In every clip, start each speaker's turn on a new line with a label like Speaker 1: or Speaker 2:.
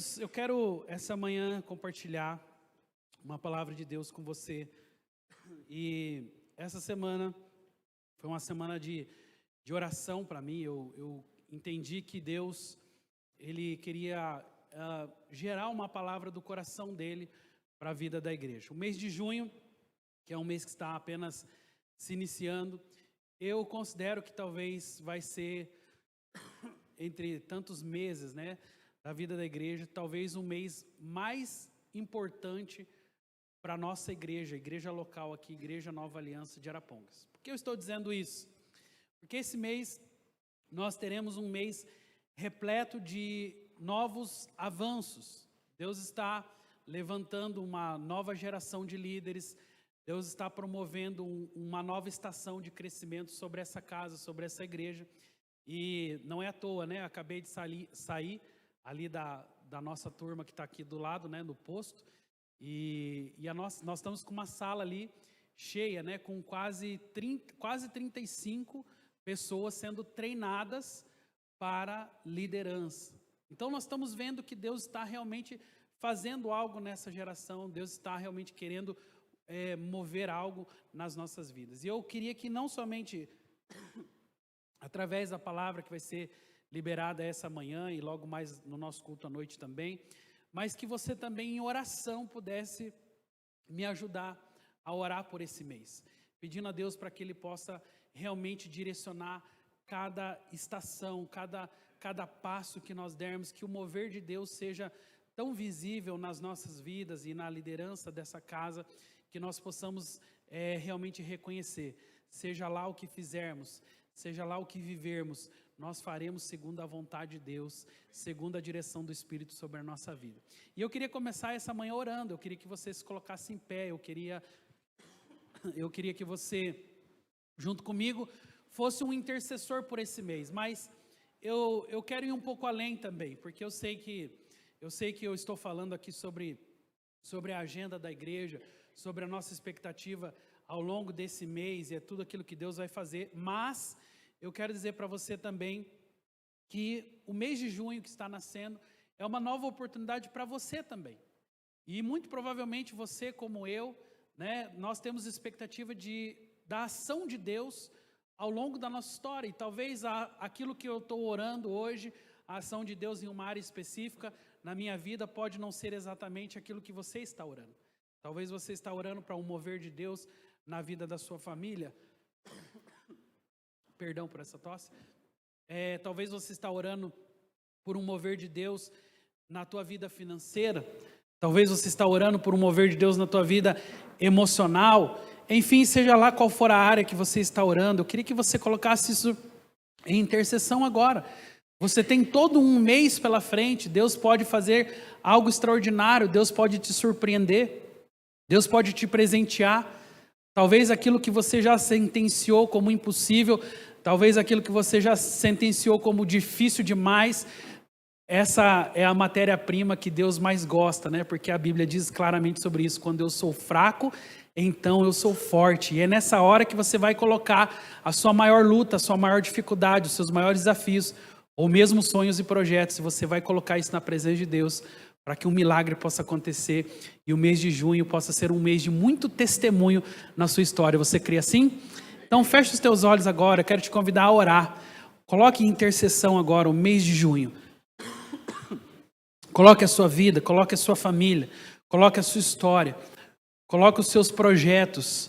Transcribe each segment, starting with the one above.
Speaker 1: Queridos, eu quero essa manhã compartilhar uma palavra de Deus com você. E essa semana foi uma semana de oração para mim. Eu entendi que Deus, Ele queria gerar uma palavra do coração dEle para a vida da igreja. O mês de junho, que é um mês que está apenas se iniciando, eu considero que talvez vai ser, entre tantos meses, né, da vida da igreja, talvez o mês mais importante para a nossa igreja, a igreja local aqui, Igreja Nova Aliança de Arapongas. Por que eu estou dizendo isso? Porque esse mês nós teremos um mês repleto de novos avanços. Deus está levantando uma nova geração de líderes, Deus está promovendo uma nova estação de crescimento sobre essa casa, sobre essa igreja. E não é à toa, né? Acabei de sair ali da nossa turma que está aqui do lado, né? No posto. E nós estamos com uma sala ali cheia, né? Com quase 35 pessoas sendo treinadas para liderança. Então nós estamos vendo que Deus está realmente fazendo algo nessa geração. Deus está realmente querendo mover algo nas nossas vidas. E eu queria que não somente através da palavra que vai ser liberada essa manhã e logo mais no nosso culto à noite também, mas que você também em oração pudesse me ajudar a orar por esse mês, pedindo a Deus para que Ele possa realmente direcionar cada estação, cada passo que nós dermos, que o mover de Deus seja tão visível nas nossas vidas e na liderança dessa casa, que nós possamos realmente reconhecer, seja lá o que fizermos, seja lá o que vivermos, nós faremos segundo a vontade de Deus, segundo a direção do Espírito sobre a nossa vida. E eu queria começar essa manhã orando, eu queria que você se colocasse em pé, eu queria que você, junto comigo, fosse um intercessor por esse mês, mas eu quero ir um pouco além também, porque eu sei que eu estou falando aqui sobre a agenda da igreja, sobre a nossa expectativa ao longo desse mês, e é tudo aquilo que Deus vai fazer, mas eu quero dizer para você também que o mês de junho que está nascendo é uma nova oportunidade para você também. E muito provavelmente você, como eu, né, nós temos expectativa da ação de Deus ao longo da nossa história. E talvez aquilo que eu estou orando hoje, a ação de Deus em uma área específica na minha vida pode não ser exatamente aquilo que você está orando. Talvez você está orando para um mover de Deus na vida da sua família. Perdão por essa tosse. Talvez você está orando por um mover de Deus na tua vida financeira. Talvez você está orando por um mover de Deus na tua vida emocional. Enfim, seja lá qual for a área que você está orando, eu queria que você colocasse isso em intercessão agora. Você tem todo um mês pela frente, Deus pode fazer algo extraordinário, Deus pode te surpreender, Deus pode te presentear. Talvez aquilo que você já sentenciou como impossível, talvez aquilo que você já sentenciou como difícil demais, essa é a matéria-prima que Deus mais gosta, né? Porque a Bíblia diz claramente sobre isso: quando eu sou fraco, então eu sou forte. E é nessa hora que você vai colocar a sua maior luta, a sua maior dificuldade, os seus maiores desafios, ou mesmo sonhos e projetos, e você vai colocar isso na presença de Deus, para que um milagre possa acontecer, e o mês de junho possa ser um mês de muito testemunho na sua história. Você crê assim? Então feche os teus olhos agora, eu quero te convidar a orar. Coloque em intercessão agora o mês de junho. Coloque a sua vida, coloque a sua família, coloque a sua história, coloque os seus projetos.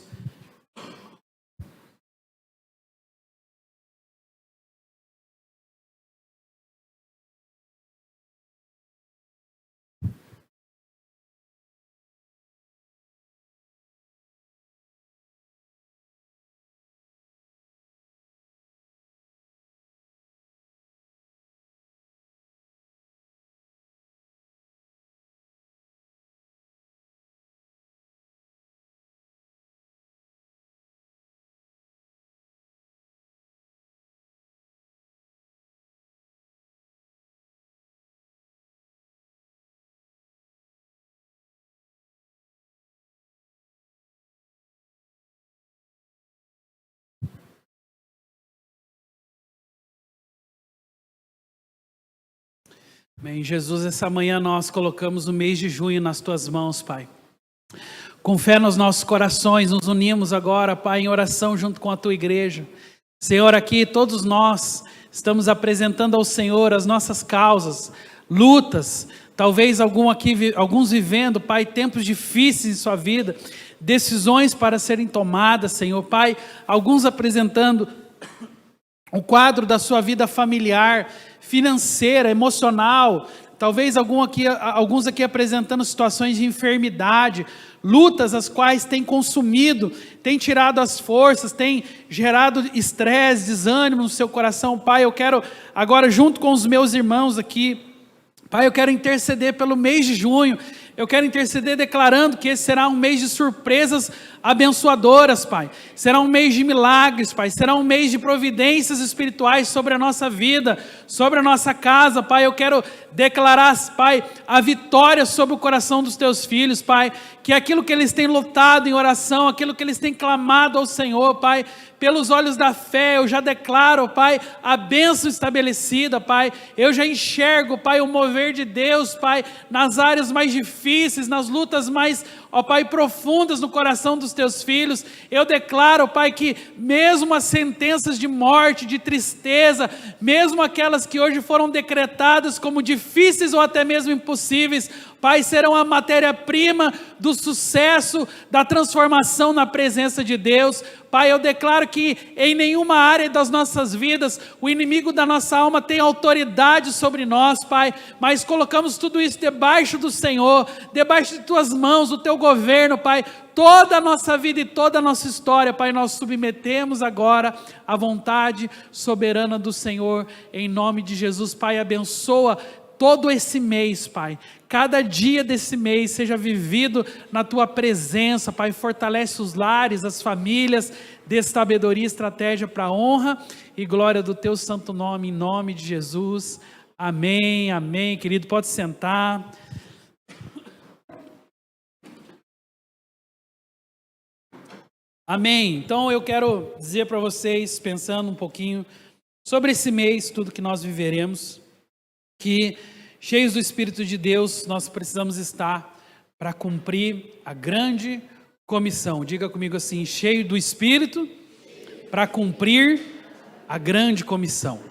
Speaker 1: Bem, Jesus, essa manhã nós colocamos o mês de junho nas Tuas mãos, Pai. Com fé nos nossos corações, nos unimos agora, Pai, em oração junto com a Tua igreja. Senhor, aqui todos nós estamos apresentando ao Senhor as nossas causas, lutas, talvez alguns vivendo, Pai, tempos difíceis em sua vida, decisões para serem tomadas, Senhor, Pai, alguns apresentando o quadro da sua vida familiar, financeira, emocional, talvez alguns aqui apresentando situações de enfermidade, lutas as quais têm consumido, têm tirado as forças, têm gerado estresse, desânimo no seu coração. Pai, eu quero agora, junto com os meus irmãos aqui, Pai, eu quero interceder pelo mês de junho. Eu quero interceder declarando que esse será um mês de surpresas abençoadoras, Pai. Será um mês de milagres, Pai. Será um mês de providências espirituais sobre a nossa vida, sobre a nossa casa, Pai. Eu quero declarar, Pai, a vitória sobre o coração dos Teus filhos, Pai. Que aquilo que eles têm lutado em oração, aquilo que eles têm clamado ao Senhor, Pai, pelos olhos da fé, eu já declaro, Pai, a bênção estabelecida, Pai. Eu já enxergo, Pai, o mover de Deus, Pai, nas áreas mais difíceis, nas lutas mais, ó Pai, profundas no coração dos Teus filhos. Eu declaro, Pai, que mesmo as sentenças de morte, de tristeza, mesmo aquelas que hoje foram decretadas como difíceis ou até mesmo impossíveis, Pai, serão a matéria-prima do sucesso, da transformação na presença de Deus. Pai, eu declaro que em nenhuma área das nossas vidas o inimigo da nossa alma tem autoridade sobre nós, Pai, mas colocamos tudo isso debaixo do Senhor, debaixo de Tuas mãos, do Teu governo, Pai. Toda a nossa vida e toda a nossa história, Pai, nós submetemos agora à vontade soberana do Senhor, em nome de Jesus. Pai, abençoa todo esse mês, Pai. Cada dia desse mês seja vivido na Tua presença, Pai. Fortalece os lares, as famílias, dê sabedoria e estratégia para a honra e glória do Teu santo nome, em nome de Jesus. Amém, amém. Querido, pode sentar. Amém. Então eu quero dizer para vocês, pensando um pouquinho sobre esse mês, tudo que nós viveremos, que cheios do Espírito de Deus, nós precisamos estar para cumprir a grande comissão. Diga comigo assim: cheio do Espírito para cumprir a grande comissão.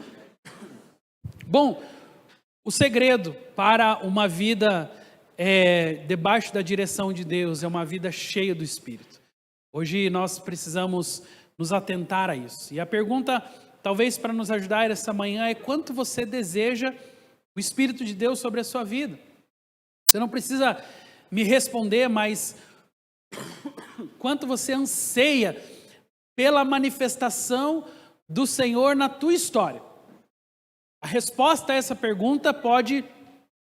Speaker 1: Bom, o segredo para uma vida debaixo da direção de Deus é uma vida cheia do Espírito. Hoje nós precisamos nos atentar a isso. E a pergunta, talvez para nos ajudar essa manhã, é: quanto você deseja o Espírito de Deus sobre a sua vida? Você não precisa me responder, mas quanto você anseia pela manifestação do Senhor na tua história? A resposta a essa pergunta pode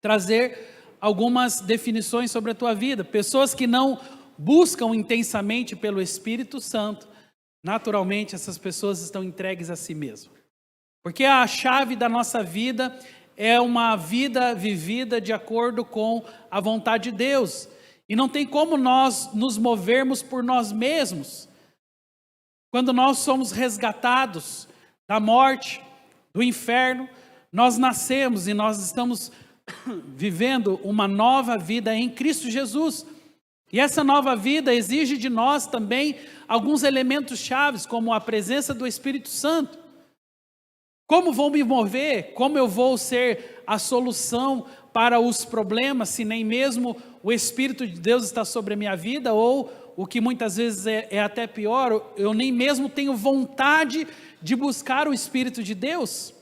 Speaker 1: trazer algumas definições sobre a tua vida. Pessoas que não buscam intensamente pelo Espírito Santo, naturalmente essas pessoas estão entregues a si mesmas. Porque a chave da nossa vida é uma vida vivida de acordo com a vontade de Deus. E não tem como nós nos movermos por nós mesmos. Quando nós somos resgatados da morte, do inferno, nós nascemos e nós estamos vivendo uma nova vida em Cristo Jesus. E essa nova vida exige de nós também alguns elementos chaves, como a presença do Espírito Santo. Como vou me mover? Como eu vou ser a solução para os problemas, se nem mesmo o Espírito de Deus está sobre a minha vida? Ou, o que muitas vezes é até pior, eu nem mesmo tenho vontade de buscar o Espírito de Deus?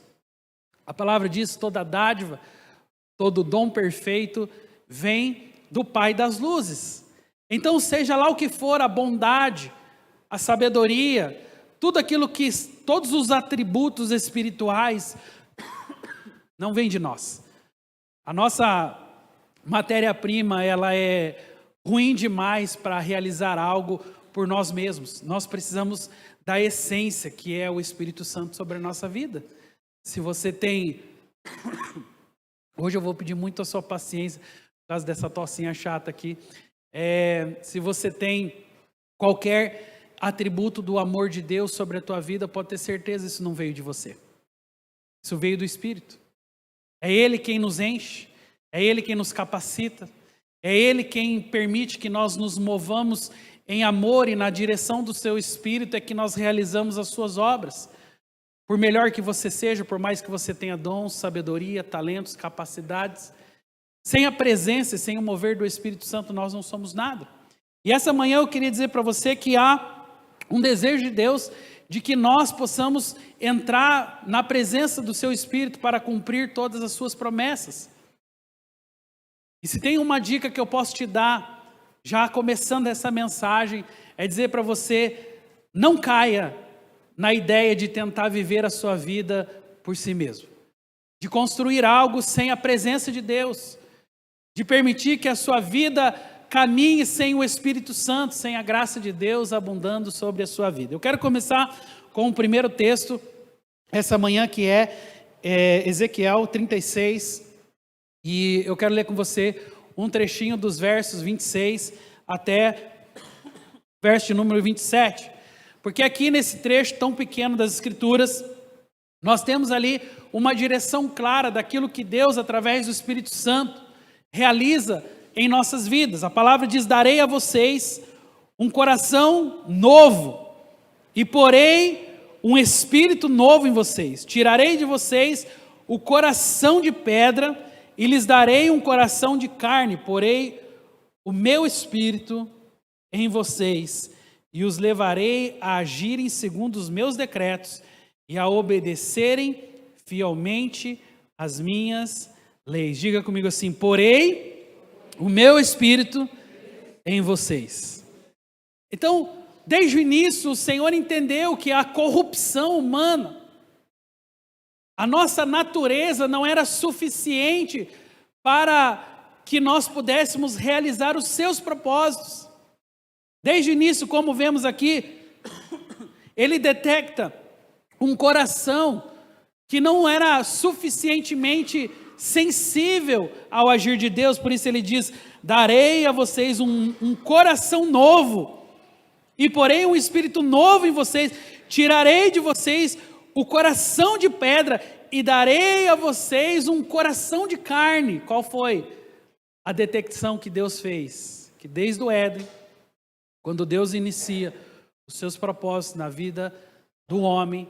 Speaker 1: A palavra diz: toda dádiva, todo dom perfeito vem do Pai das luzes. Então, seja lá o que for, a bondade, a sabedoria, tudo aquilo que, todos os atributos espirituais, não vem de nós. A nossa matéria-prima, ela é ruim demais para realizar algo por nós mesmos. Nós precisamos da essência, que é o Espírito Santo sobre a nossa vida. Se você tem... Hoje eu vou pedir muito a sua paciência, por causa dessa tossinha chata aqui. Se você tem qualquer atributo do amor de Deus sobre a tua vida, pode ter certeza, isso não veio de você. Isso veio do Espírito. É Ele quem nos enche, é Ele quem nos capacita, é Ele quem permite que nós nos movamos em amor e na direção do Seu Espírito é que nós realizamos as Suas obras. Por melhor que você seja, por mais que você tenha dons, sabedoria, talentos, capacidades, sem a presença e sem o mover do Espírito Santo nós não somos nada. E essa manhã eu queria dizer para você que há um desejo de Deus de que nós possamos entrar na presença do Seu Espírito para cumprir todas as Suas promessas. E se tem uma dica que eu posso te dar, já começando essa mensagem, é dizer para você, não caia na ideia de tentar viver a sua vida por si mesmo. De construir algo sem a presença de Deus. De permitir que a sua vida caminhe sem o Espírito Santo, sem a graça de Deus abundando sobre a sua vida. Eu quero começar com o primeiro texto, essa manhã, que é Ezequiel 36, e eu quero ler com você um trechinho dos versos 26 até verso de número 27, porque aqui nesse trecho tão pequeno das Escrituras, nós temos ali uma direção clara daquilo que Deus, através do Espírito Santo, realiza em nossas vidas. A palavra diz: darei a vocês um coração novo e porei um espírito novo em vocês. Tirarei de vocês o coração de pedra e lhes darei um coração de carne. Porei o meu espírito em vocês e os levarei a agirem segundo os meus decretos e a obedecerem fielmente as minhas leis. Diga comigo assim: porei o meu espírito em vocês. Então, desde o início, o Senhor entendeu que a corrupção humana, a nossa natureza não era suficiente para que nós pudéssemos realizar os seus propósitos. Desde o início, como vemos aqui, ele detecta um coração que não era suficientemente sensível ao agir de Deus, por isso ele diz: darei a vocês um coração novo, e porém um espírito novo em vocês, tirarei de vocês o coração de pedra, e darei a vocês um coração de carne. Qual foi a detecção que Deus fez? Que desde o Éden, quando Deus inicia os seus propósitos na vida do homem,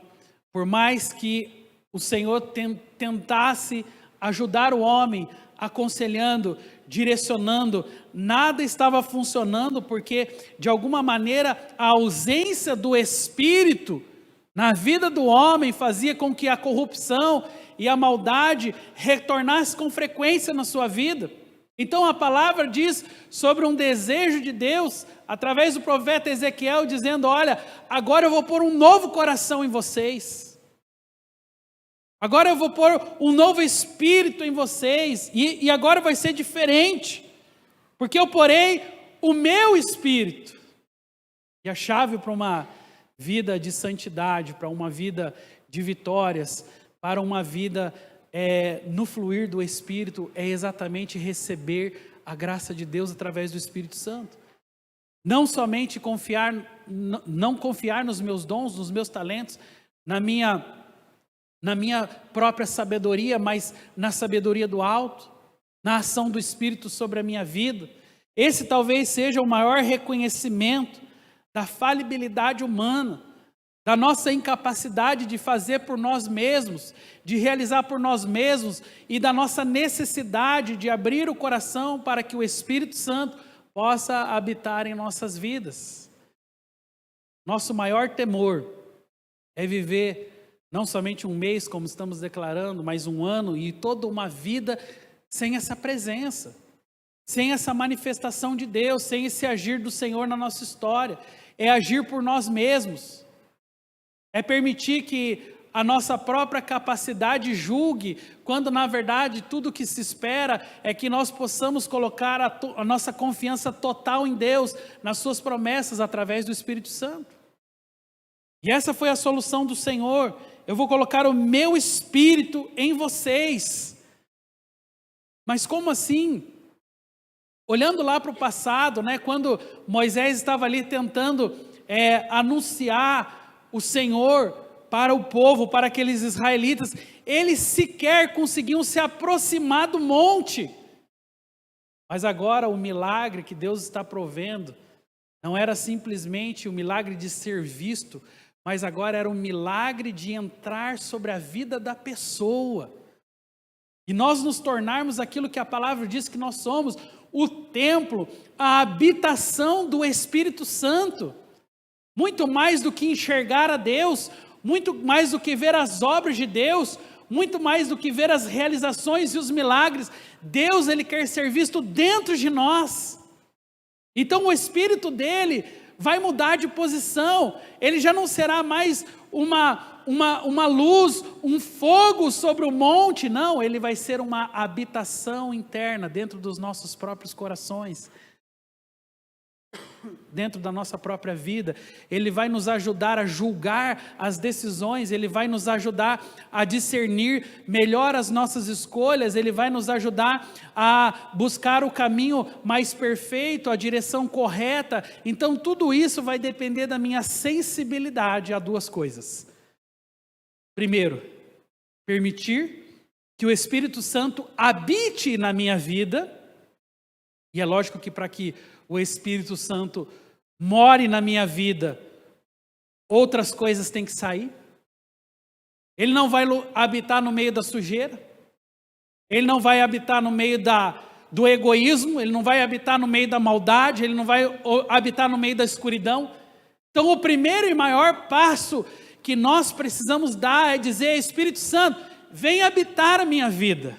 Speaker 1: por mais que o Senhor tentasse ajudar o homem, aconselhando, direcionando, nada estava funcionando, porque de alguma maneira a ausência do Espírito na vida do homem fazia com que a corrupção e a maldade retornassem com frequência na sua vida. Então a palavra diz sobre um desejo de Deus, através do profeta Ezequiel, dizendo: olha, agora eu vou pôr um novo coração em vocês. Agora eu vou pôr um novo espírito em vocês, e agora vai ser diferente, porque eu porei o meu espírito. E a chave para uma vida de santidade, para uma vida de vitórias, para uma vida no fluir do Espírito, é exatamente receber a graça de Deus através do Espírito Santo. Não somente não confiar nos meus dons, nos meus talentos, na minha própria sabedoria, mas na sabedoria do alto, na ação do Espírito sobre a minha vida. Esse talvez seja o maior reconhecimento da falibilidade humana, da nossa incapacidade de fazer por nós mesmos, de realizar por nós mesmos, e da nossa necessidade de abrir o coração para que o Espírito Santo possa habitar em nossas vidas. Nosso maior temor é viver não somente um mês, como estamos declarando, mas um ano e toda uma vida sem essa presença, sem essa manifestação de Deus, sem esse agir do Senhor na nossa história. É agir por nós mesmos, é permitir que a nossa própria capacidade julgue, quando na verdade tudo que se espera é que nós possamos colocar a nossa confiança total em Deus, nas suas promessas através do Espírito Santo. E essa foi a solução do Senhor: eu vou colocar o meu espírito em vocês. Mas como assim? Olhando lá para o passado, quando Moisés estava ali tentando anunciar o Senhor para o povo, para aqueles israelitas, eles sequer conseguiam se aproximar do monte. Mas agora o milagre que Deus está provendo não era simplesmente o milagre de ser visto, mas agora era um milagre de entrar sobre a vida da pessoa. E nós nos tornarmos aquilo que a palavra diz que nós somos, o templo, a habitação do Espírito Santo. Muito mais do que enxergar a Deus, muito mais do que ver as obras de Deus, muito mais do que ver as realizações e os milagres, Deus, Ele quer ser visto dentro de nós. Então o Espírito dele vai mudar de posição, ele já não será mais uma luz, um fogo sobre o monte, não, ele vai ser uma habitação interna dentro dos nossos próprios corações, dentro da nossa própria vida. Ele vai nos ajudar a julgar as decisões, ele vai nos ajudar a discernir melhor as nossas escolhas, ele vai nos ajudar a buscar o caminho mais perfeito, a direção correta. Então tudo isso vai depender da minha sensibilidade a duas coisas. Primeiro, permitir que o Espírito Santo habite na minha vida, e é lógico que para que o Espírito Santo more na minha vida, outras coisas têm que sair. Ele não vai habitar no meio da sujeira, ele não vai habitar no meio do egoísmo, ele não vai habitar no meio da maldade, ele não vai habitar no meio da escuridão. Então o primeiro e maior passo que nós precisamos dar é dizer: Espírito Santo, vem habitar a minha vida,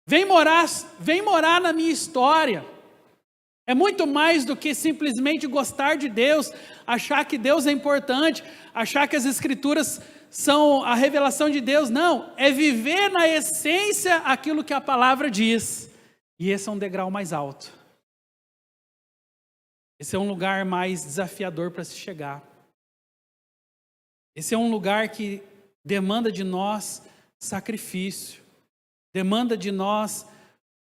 Speaker 1: vem morar na minha história. É muito mais do que simplesmente gostar de Deus, achar que Deus é importante, achar que as Escrituras são a revelação de Deus. Não, é viver na essência aquilo que a palavra diz. E esse é um degrau mais alto. Esse é um lugar mais desafiador para se chegar. Esse é um lugar que demanda de nós sacrifício, demanda de nós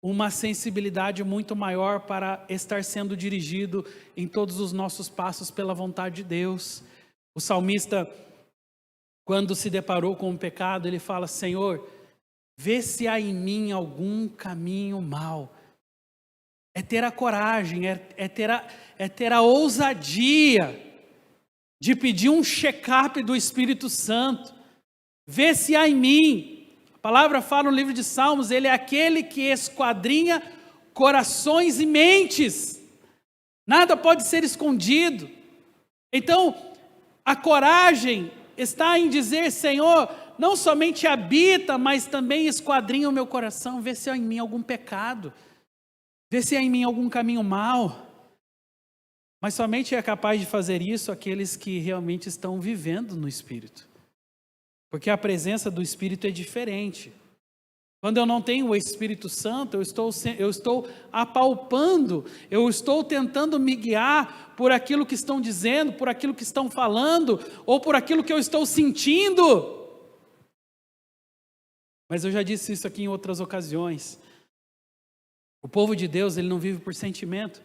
Speaker 1: uma sensibilidade muito maior para estar sendo dirigido em todos os nossos passos pela vontade de Deus. O salmista, quando se deparou com o pecado, ele fala: Senhor, vê se há em mim algum caminho mau. É ter a coragem, é ter a ousadia de pedir um check-up do Espírito Santo. Vê se há em mim. A palavra fala no livro de Salmos, ele é aquele que esquadrinha corações e mentes. Nada pode ser escondido. Então, a coragem está em dizer: Senhor, não somente habita, mas também esquadrinha o meu coração, vê se há em mim algum pecado, vê se há em mim algum caminho mau. Mas somente é capaz de fazer isso aqueles que realmente estão vivendo no Espírito. Porque a presença do Espírito é diferente. Quando eu não tenho o Espírito Santo, eu estou apalpando, eu estou tentando me guiar por aquilo que estão dizendo, por aquilo que estão falando, ou por aquilo que eu estou sentindo. Mas eu já disse isso aqui em outras ocasiões. O povo de Deus, ele não vive por sentimento,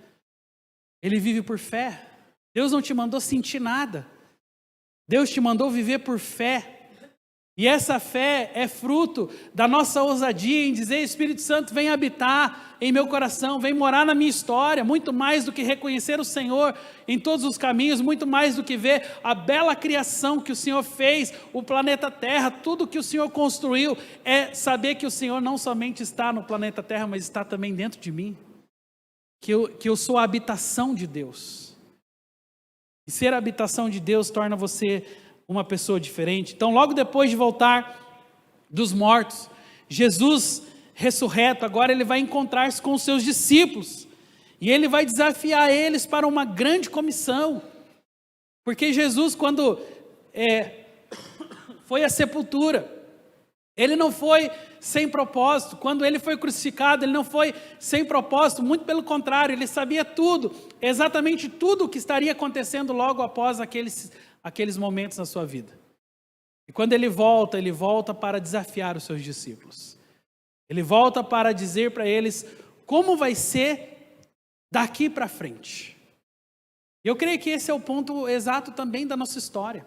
Speaker 1: ele vive por fé. Deus não te mandou sentir nada, Deus te mandou viver por fé. E essa fé é fruto da nossa ousadia em dizer: Espírito Santo, vem habitar em meu coração, vem morar na minha história, muito mais do que reconhecer o Senhor em todos os caminhos, muito mais do que ver a bela criação que o Senhor fez, o planeta Terra, tudo que o Senhor construiu, é saber que o Senhor não somente está no planeta Terra, mas está também dentro de mim, que eu sou a habitação de Deus. E ser a habitação de Deus torna você uma pessoa diferente. Então, logo depois de voltar dos mortos, Jesus ressurreto, agora ele vai encontrar-se com os seus discípulos, e ele vai desafiar eles para uma grande comissão, porque Jesus, quando foi à sepultura, ele não foi sem propósito. Quando ele foi crucificado, ele não foi sem propósito, muito pelo contrário, ele sabia tudo, exatamente tudo o que estaria acontecendo logo após aqueles momentos na sua vida. E quando ele volta para desafiar os seus discípulos. Ele volta para dizer para eles como vai ser daqui para frente. Eu creio que esse é o ponto exato também da nossa história.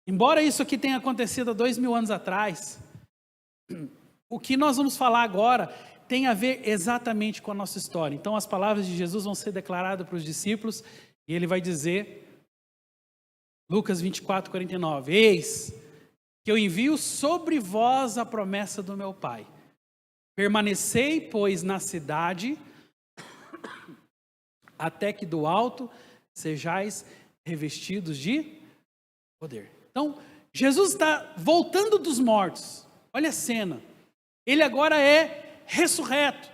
Speaker 1: Embora isso aqui tenha acontecido há 2000 anos atrás, o que nós vamos falar agora tem a ver exatamente com a nossa história. Então as palavras de Jesus vão ser declaradas para os discípulos e ele vai dizer, Lucas 24, 49, eis que eu envio sobre vós a promessa do meu Pai. Permanecei, pois, na cidade, até que do alto sejais revestidos de poder. Então, Jesus está voltando dos mortos. Olha a cena. Ele agora é ressurreto.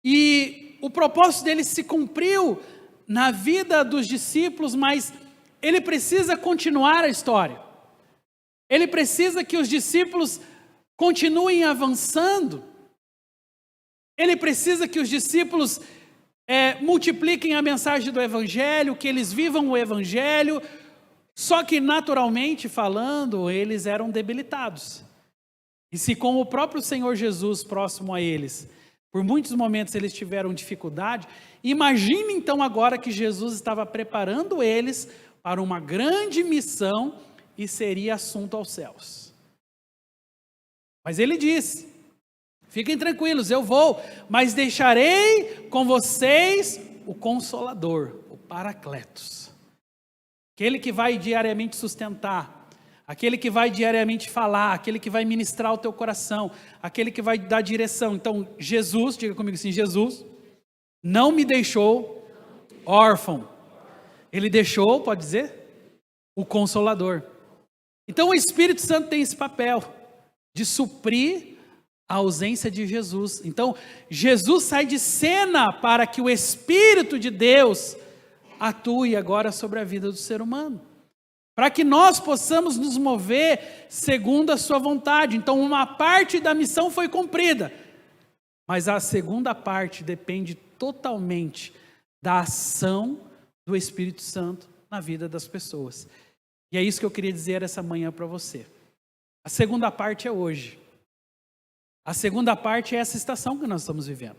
Speaker 1: E o propósito dele se cumpriu na vida dos discípulos, mas ele precisa continuar a história. Ele precisa que os discípulos continuem avançando. Ele precisa que os discípulos multipliquem a mensagem do Evangelho, que eles vivam o Evangelho. Só que, naturalmente falando, eles eram debilitados. E se com o próprio Senhor Jesus próximo a eles, por muitos momentos eles tiveram dificuldade, imagine então agora que Jesus estava preparando eles para uma grande missão e seria assunto aos céus. Mas ele disse, fiquem tranquilos, eu vou, mas deixarei com vocês o Consolador, o Paracletos. Aquele que vai diariamente sustentar, aquele que vai diariamente falar, aquele que vai ministrar o teu coração, aquele que vai dar direção. Então, Jesus, diga comigo assim, Jesus não me deixou órfão. Ele deixou, pode dizer, o Consolador. Então, o Espírito Santo tem esse papel de suprir a ausência de Jesus. Então, Jesus sai de cena para que o Espírito de Deus atue agora sobre a vida do ser humano. Para que nós possamos nos mover segundo a sua vontade. Então, uma parte da missão foi cumprida. Mas a segunda parte depende totalmente da ação do Espírito Santo na vida das pessoas. E é isso que eu queria dizer essa manhã para você. A segunda parte é hoje. A segunda parte é essa estação que nós estamos vivendo.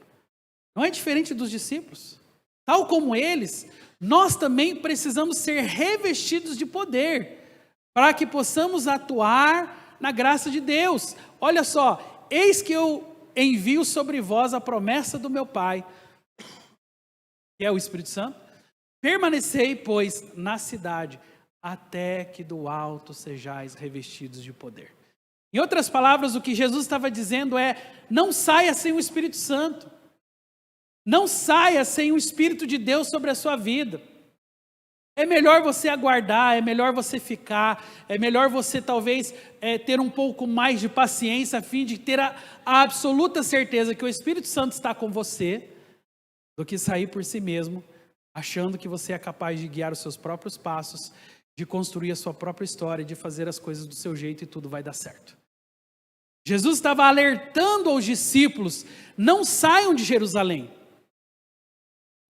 Speaker 1: Não é diferente dos discípulos. Tal como eles, nós também precisamos ser revestidos de poder para que possamos atuar na graça de Deus. Olha só, eis que eu envio sobre vós a promessa do meu Pai, que é o Espírito Santo. Permanecei, pois, na cidade, até que do alto sejais revestidos de poder. Em outras palavras, o que Jesus estava dizendo é, não saia sem o Espírito Santo. Não saia sem o Espírito de Deus sobre a sua vida. É melhor você aguardar, é melhor você ficar, é melhor você talvez ter um pouco mais de paciência a fim de ter a absoluta certeza que o Espírito Santo está com você, do que sair por si mesmo, achando que você é capaz de guiar os seus próprios passos, de construir a sua própria história, de fazer as coisas do seu jeito e tudo vai dar certo. Jesus estava alertando aos discípulos, não saiam de Jerusalém.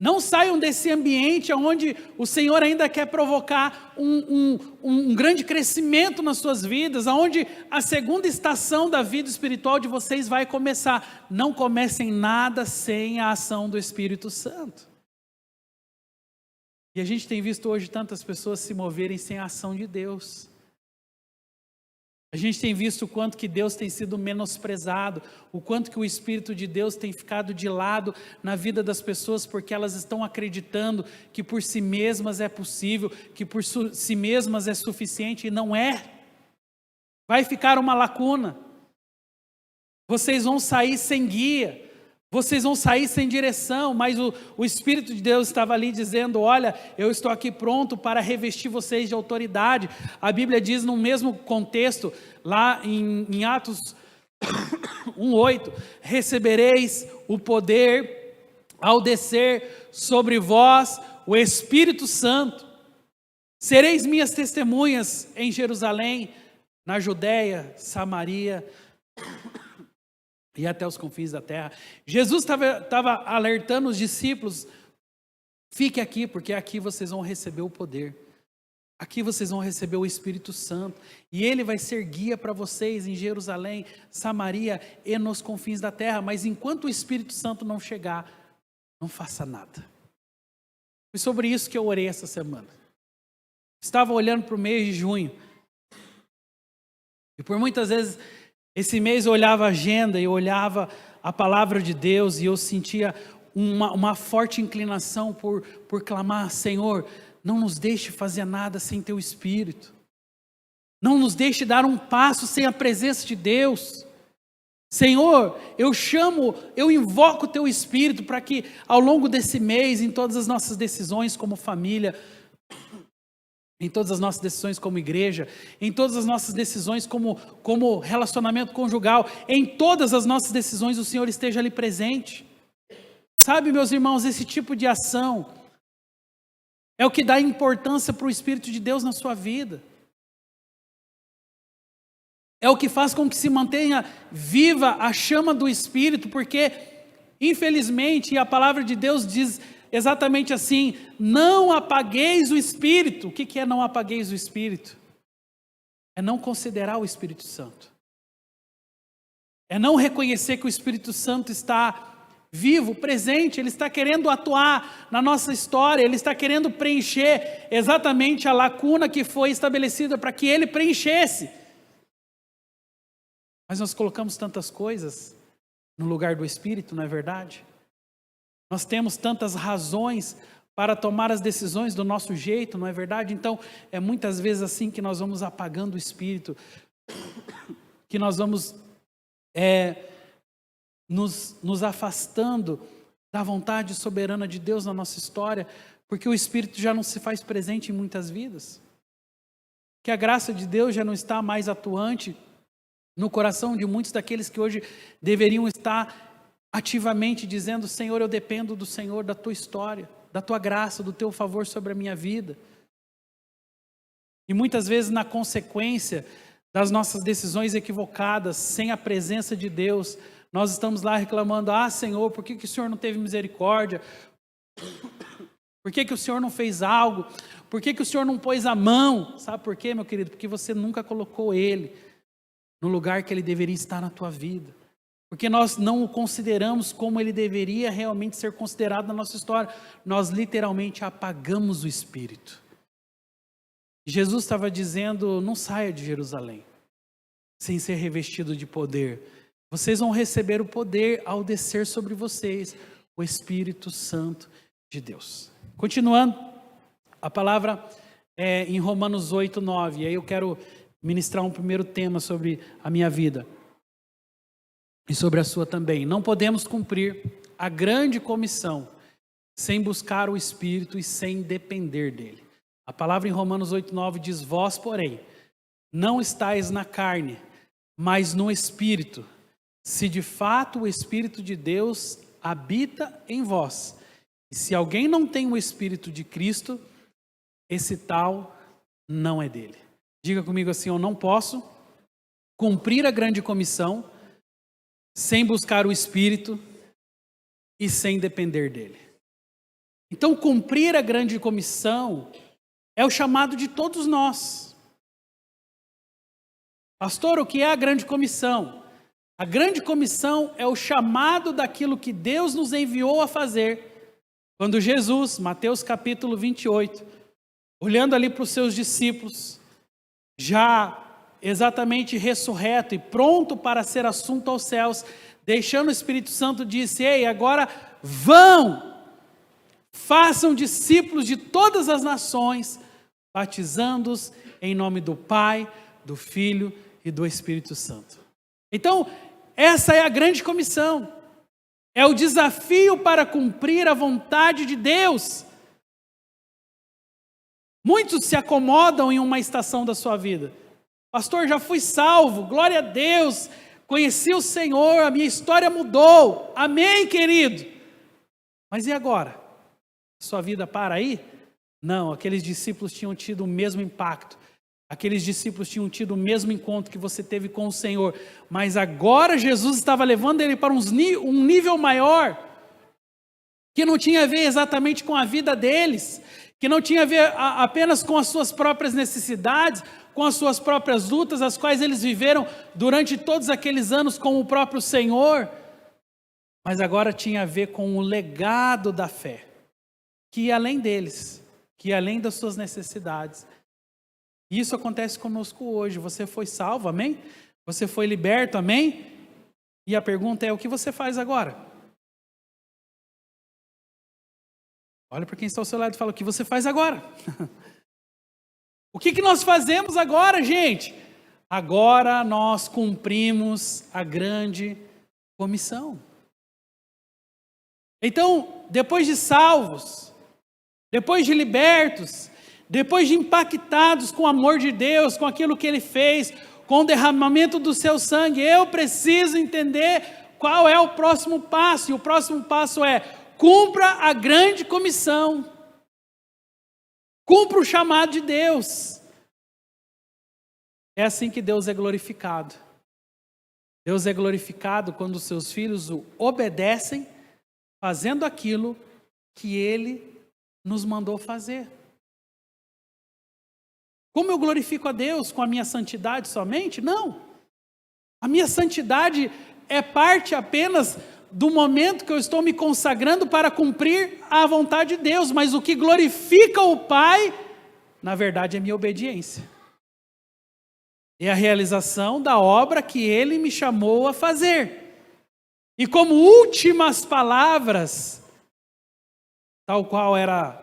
Speaker 1: Não saiam desse ambiente onde o Senhor ainda quer provocar um grande crescimento nas suas vidas, onde a segunda estação da vida espiritual de vocês vai começar. Não comecem nada sem a ação do Espírito Santo. E a gente tem visto hoje tantas pessoas se moverem sem a ação de Deus. A gente tem visto o quanto que Deus tem sido menosprezado, o quanto que o Espírito de Deus tem ficado de lado na vida das pessoas, porque elas estão acreditando que por si mesmas é possível, que por si mesmas é suficiente, e não é. Vai ficar uma lacuna. Vocês vão sair sem guia, vocês vão sair sem direção, mas o Espírito de Deus estava ali dizendo, olha, eu estou aqui pronto para revestir vocês de autoridade. A Bíblia diz no mesmo contexto, lá em Atos 1:8, recebereis o poder ao descer sobre vós o Espírito Santo. Sereis minhas testemunhas em Jerusalém, na Judéia, Samaria e até os confins da terra. Jesus estava alertando os discípulos, fique aqui, porque aqui vocês vão receber o poder. Aqui vocês vão receber o Espírito Santo. E Ele vai ser guia para vocês em Jerusalém, Samaria e nos confins da terra. Mas enquanto o Espírito Santo não chegar, não faça nada. Foi sobre isso que eu orei essa semana. Estava olhando para o mês de junho. E por muitas vezes, esse mês eu olhava a agenda, eu olhava a palavra de Deus e eu sentia uma forte inclinação por clamar: Senhor, não nos deixe fazer nada sem Teu Espírito. Não nos deixe dar um passo sem a presença de Deus. Senhor, eu invoco o Teu Espírito para que ao longo desse mês, em todas as nossas decisões como família, em todas as nossas decisões como igreja, em todas as nossas decisões como relacionamento conjugal, em todas as nossas decisões o Senhor esteja ali presente. Sabe, meus irmãos, esse tipo de ação é o que dá importância para o Espírito de Deus na sua vida. É o que faz com que se mantenha viva a chama do Espírito, porque, infelizmente, a palavra de Deus diz exatamente assim: não apagueis o Espírito. O que é não apagueis o Espírito? É não considerar o Espírito Santo. É não reconhecer que o Espírito Santo está vivo, presente, Ele está querendo atuar na nossa história, Ele está querendo preencher exatamente a lacuna que foi estabelecida para que Ele preenchesse. Mas nós colocamos tantas coisas no lugar do Espírito, não é verdade? Nós temos tantas razões para tomar as decisões do nosso jeito, não é verdade? Então, é muitas vezes assim que nós vamos apagando o Espírito, que nós vamos nos afastando da vontade soberana de Deus na nossa história, porque o Espírito já não se faz presente em muitas vidas, que a graça de Deus já não está mais atuante no coração de muitos daqueles que hoje deveriam estar ativamente dizendo: Senhor, eu dependo do Senhor, da Tua história, da Tua graça, do Teu favor sobre a minha vida. E muitas vezes, na consequência das nossas decisões equivocadas, sem a presença de Deus, nós estamos lá reclamando: ah, Senhor, por que o Senhor não teve misericórdia? Por que o Senhor não fez algo? Por que o Senhor não pôs a mão? Sabe por quê, meu querido? Porque você nunca colocou Ele no lugar que Ele deveria estar na tua vida. Porque nós não o consideramos como Ele deveria realmente ser considerado na nossa história. Nós literalmente apagamos o Espírito. Jesus estava dizendo: não saia de Jerusalém sem ser revestido de poder. Vocês vão receber o poder ao descer sobre vocês o Espírito Santo de Deus. Continuando, a palavra é em Romanos 8, 9. E aí eu quero ministrar um primeiro tema sobre a minha vida e sobre a sua também. Não podemos cumprir a grande comissão sem buscar o Espírito e sem depender dele. A palavra em Romanos 8, 9 diz: vós, porém, não estáis na carne, mas no Espírito, se de fato o Espírito de Deus habita em vós. E se alguém não tem o Espírito de Cristo, esse tal não é dele. Diga comigo assim: eu não posso cumprir a grande comissão sem buscar o Espírito e sem depender dele. Então, cumprir a grande comissão é o chamado de todos nós. Pastor, o que é a grande comissão? A grande comissão é o chamado daquilo que Deus nos enviou a fazer. Quando Jesus, Mateus capítulo 28, olhando ali para os seus discípulos, já exatamente ressurreto e pronto para ser assunto aos céus, deixando o Espírito Santo, disse: ei, agora vão, façam discípulos de todas as nações, batizando-os em nome do Pai, do Filho e do Espírito Santo. Então, essa é a grande comissão, é o desafio para cumprir a vontade de Deus. Muitos se acomodam em uma estação da sua vida. Pastor, já fui salvo, glória a Deus, conheci o Senhor, a minha história mudou, amém, querido. Mas e agora? Sua vida para aí? Não, aqueles discípulos tinham tido o mesmo impacto, aqueles discípulos tinham tido o mesmo encontro que você teve com o Senhor, mas agora Jesus estava levando ele para um nível maior, que não tinha a ver exatamente com a vida deles, que não tinha a ver apenas com as suas próprias necessidades, com as suas próprias lutas, as quais eles viveram durante todos aqueles anos com o próprio Senhor, mas agora tinha a ver com o legado da fé, que ia além deles, que ia além das suas necessidades, E isso acontece conosco hoje. Você foi salvo, amém? Você foi liberto, amém? E a pergunta é, o que você faz agora? Olha para quem está ao seu lado e fala, o que você faz agora? O que nós fazemos agora, gente? Agora nós cumprimos a grande comissão. Então, depois de salvos, depois de libertos, depois de impactados com o amor de Deus, com aquilo que Ele fez, com o derramamento do seu sangue, eu preciso entender qual é o próximo passo. E o próximo passo é, cumpra a grande comissão. Cumpra o chamado de Deus. É assim que Deus é glorificado. Deus é glorificado quando os seus filhos o obedecem, fazendo aquilo que Ele nos mandou fazer. Como eu glorifico a Deus? Com a minha santidade somente? Não. A minha santidade é parte apenas do momento que eu estou me consagrando para cumprir a vontade de Deus. Mas o que glorifica o Pai, na verdade, é minha obediência. É a realização da obra que Ele me chamou a fazer. E como últimas palavras, tal qual era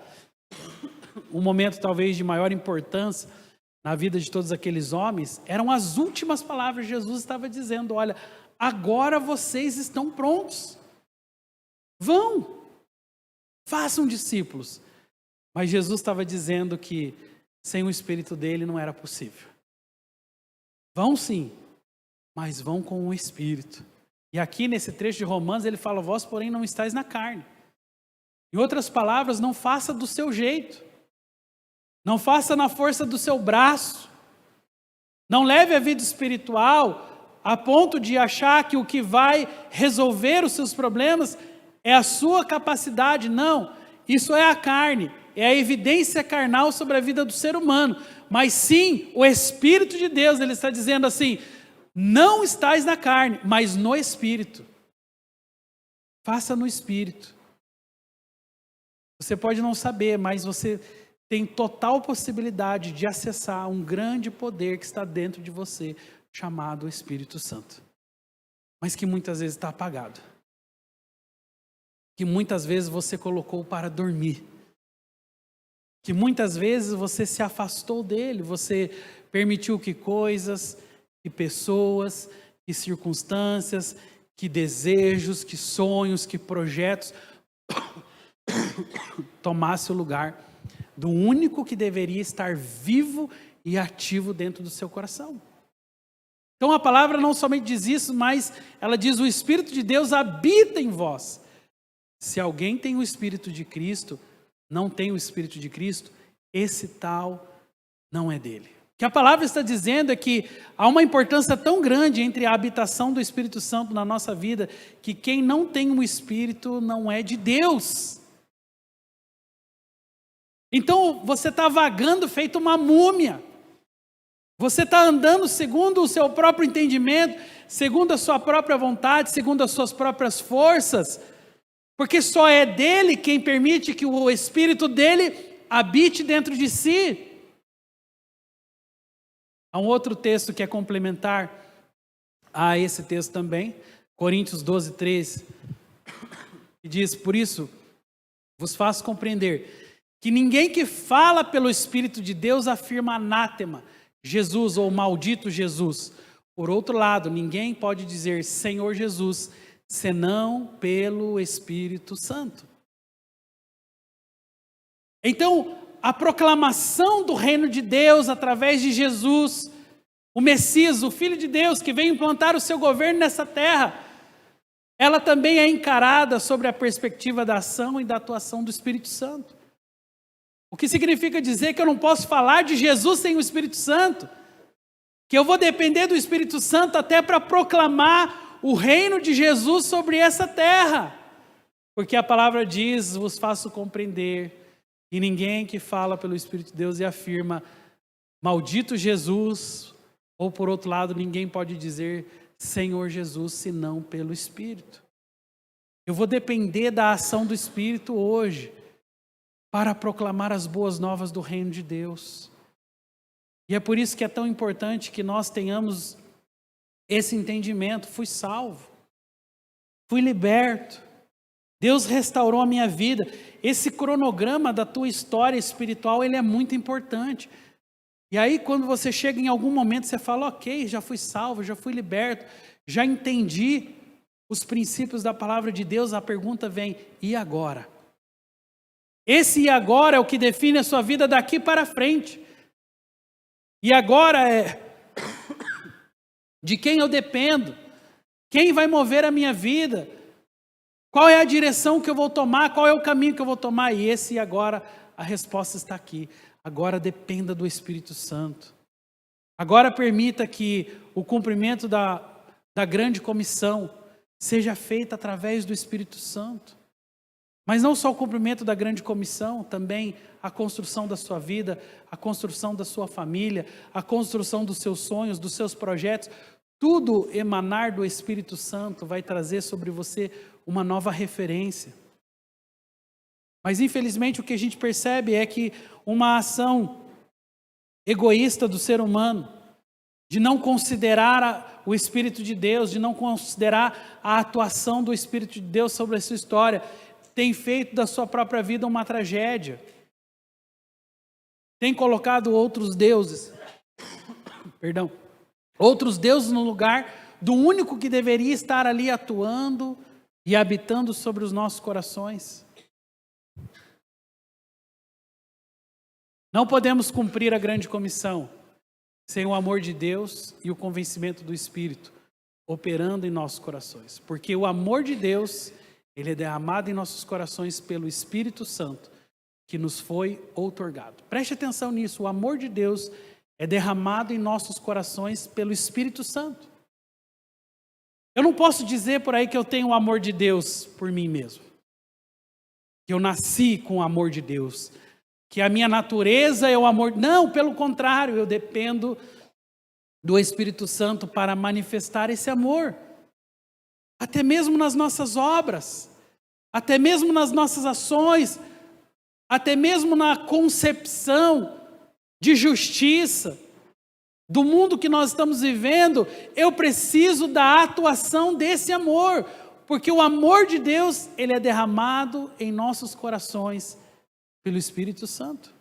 Speaker 1: um momento talvez de maior importância na vida de todos aqueles homens, eram as últimas palavras que Jesus estava dizendo, olha, agora vocês estão prontos. Vão, façam discípulos. Mas Jesus estava dizendo que sem o Espírito dele não era possível. Vão sim, mas vão com o Espírito. E aqui nesse trecho de Romanos ele fala, vós porém não estáis na carne. Em outras palavras, não faça do seu jeito. Não faça na força do seu braço. Não leve a vida espiritual a ponto de achar que o que vai resolver os seus problemas é a sua capacidade. Não, isso é a carne, é a evidência carnal sobre a vida do ser humano. Mas sim, o Espírito de Deus, ele está dizendo assim, não estais na carne, mas no Espírito. Faça no Espírito. Você pode não saber, mas você tem total possibilidade de acessar um grande poder que está dentro de você, chamado Espírito Santo. Mas que muitas vezes está apagado. Que muitas vezes você colocou para dormir. Que muitas vezes você se afastou dele, você permitiu que coisas, que pessoas, que circunstâncias, que desejos, que sonhos, que projetos tomasse o lugar do único que deveria estar vivo e ativo dentro do seu coração. Então a palavra não somente diz isso, mas ela diz, o Espírito de Deus habita em vós. Se alguém tem o Espírito de Cristo, não tem o Espírito de Cristo, esse tal não é dele. O que a palavra está dizendo é que há uma importância tão grande entre a habitação do Espírito Santo na nossa vida, que quem não tem o Espírito não é de Deus. Então você está vagando feito uma múmia. Você está andando segundo o seu próprio entendimento, segundo a sua própria vontade, segundo as suas próprias forças, porque só é dele quem permite que o Espírito dele habite dentro de si. Há um outro texto que é complementar a esse texto também, Coríntios 12, 13, que diz, por isso vos faço compreender que ninguém que fala pelo Espírito de Deus afirma anátema, Jesus ou maldito Jesus. Por outro lado, ninguém pode dizer Senhor Jesus, senão pelo Espírito Santo. Então, a proclamação do reino de Deus através de Jesus, o Messias, o Filho de Deus que veio implantar o seu governo nessa terra, ela também é encarada sobre a perspectiva da ação e da atuação do Espírito Santo. O que significa dizer que eu não posso falar de Jesus sem o Espírito Santo, que eu vou depender do Espírito Santo até para proclamar o reino de Jesus sobre essa terra, porque a palavra diz, vos faço compreender, e ninguém que fala pelo Espírito de Deus e afirma, maldito Jesus, ou por outro lado, ninguém pode dizer Senhor Jesus, senão pelo Espírito. Eu vou depender da ação do Espírito hoje, para proclamar as boas novas do reino de Deus. E é por isso que é tão importante que nós tenhamos esse entendimento. Fui salvo, fui liberto, Deus restaurou a minha vida. Esse cronograma da tua história espiritual, ele é muito importante. E aí quando você chega em algum momento, você fala, ok, já fui salvo, já fui liberto, já entendi os princípios da palavra de Deus, a pergunta vem, e agora? Esse e agora é o que define a sua vida daqui para frente. E agora é de quem eu dependo, quem vai mover a minha vida, qual é a direção que eu vou tomar, qual é o caminho que eu vou tomar. E esse e agora, a resposta está aqui. Agora dependa do Espírito Santo. Agora permita que o cumprimento da grande comissão seja feito através do Espírito Santo. Mas não só o cumprimento da grande comissão, também a construção da sua vida, a construção da sua família, a construção dos seus sonhos, dos seus projetos. Tudo emanar do Espírito Santo vai trazer sobre você uma nova referência. Mas infelizmente o que a gente percebe é que uma ação egoísta do ser humano, de não considerar o Espírito de Deus, de não considerar a atuação do Espírito de Deus sobre a sua história, tem feito da sua própria vida uma tragédia. Tem colocado outros deuses, outros deuses no lugar do único que deveria estar ali atuando e habitando sobre os nossos corações. Não podemos cumprir a grande comissão sem o amor de Deus e o convencimento do Espírito operando em nossos corações. Porque o amor de Deus, ele é derramado em nossos corações pelo Espírito Santo, que nos foi outorgado. Preste atenção nisso, o amor de Deus é derramado em nossos corações pelo Espírito Santo. Eu não posso dizer por aí que eu tenho o amor de Deus por mim mesmo. Que eu nasci com o amor de Deus. Que a minha natureza é o amor. Não, pelo contrário, eu dependo do Espírito Santo para manifestar esse amor. Até mesmo nas nossas obras, até mesmo nas nossas ações, até mesmo na concepção de justiça do mundo que nós estamos vivendo, eu preciso da atuação desse amor, porque o amor de Deus, ele é derramado em nossos corações pelo Espírito Santo.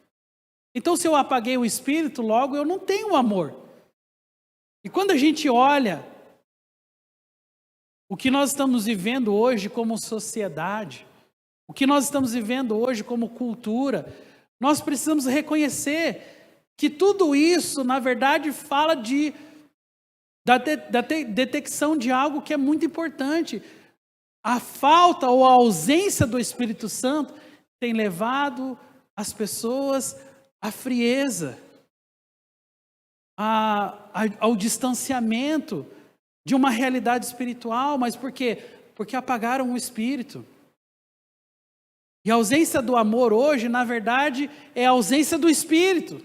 Speaker 1: Então, se eu apaguei o Espírito, logo eu não tenho amor. E quando a gente olha o que nós estamos vivendo hoje como sociedade, o que nós estamos vivendo hoje como cultura, nós precisamos reconhecer que tudo isso, na verdade, fala da detecção de algo que é muito importante. A falta ou a ausência do Espírito Santo tem levado as pessoas à frieza, ao distanciamento de uma realidade espiritual. Mas por quê? Porque apagaram o Espírito. E a ausência do amor hoje, na verdade, é a ausência do Espírito.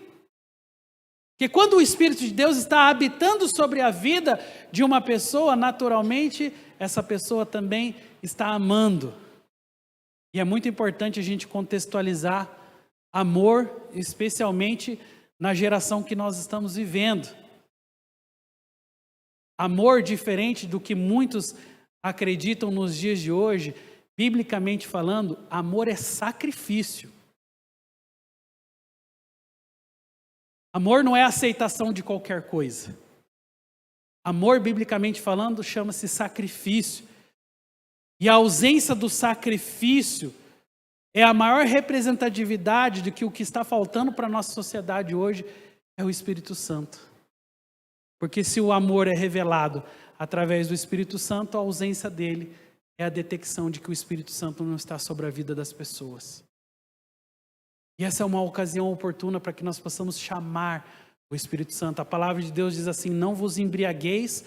Speaker 1: Porque quando o Espírito de Deus está habitando sobre a vida de uma pessoa, naturalmente, essa pessoa também está amando. E é muito importante a gente contextualizar amor, especialmente na geração que nós estamos vivendo. Amor diferente do que muitos acreditam nos dias de hoje, biblicamente falando, amor é sacrifício. Amor não é aceitação de qualquer coisa. Amor, biblicamente falando, chama-se sacrifício. E a ausência do sacrifício é a maior representatividade de que o que está faltando para a nossa sociedade hoje é o Espírito Santo. Porque se o amor é revelado através do Espírito Santo, a ausência dele é a detecção de que o Espírito Santo não está sobre a vida das pessoas. E essa é uma ocasião oportuna para que nós possamos chamar o Espírito Santo. A palavra de Deus diz assim: não vos embriagueis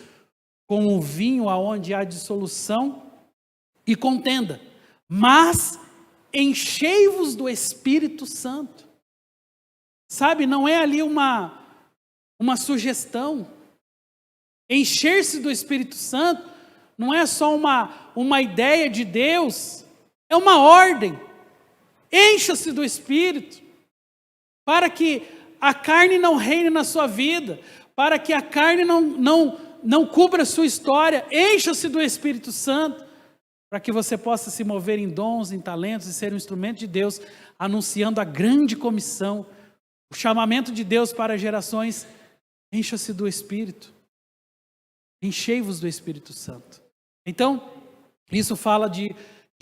Speaker 1: com o vinho aonde há dissolução e contenda, mas enchei-vos do Espírito Santo. Sabe, não é ali uma sugestão. Encher-se do Espírito Santo não é só uma ideia de Deus, é uma ordem. Encha-se do Espírito, para que a carne não reine na sua vida, para que a carne não cubra a sua história. Encha-se do Espírito Santo, para que você possa se mover em dons, em talentos e ser um instrumento de Deus, anunciando a grande comissão, o chamamento de Deus para gerações. Encha-se do Espírito. Enchei-vos do Espírito Santo. Então, isso fala de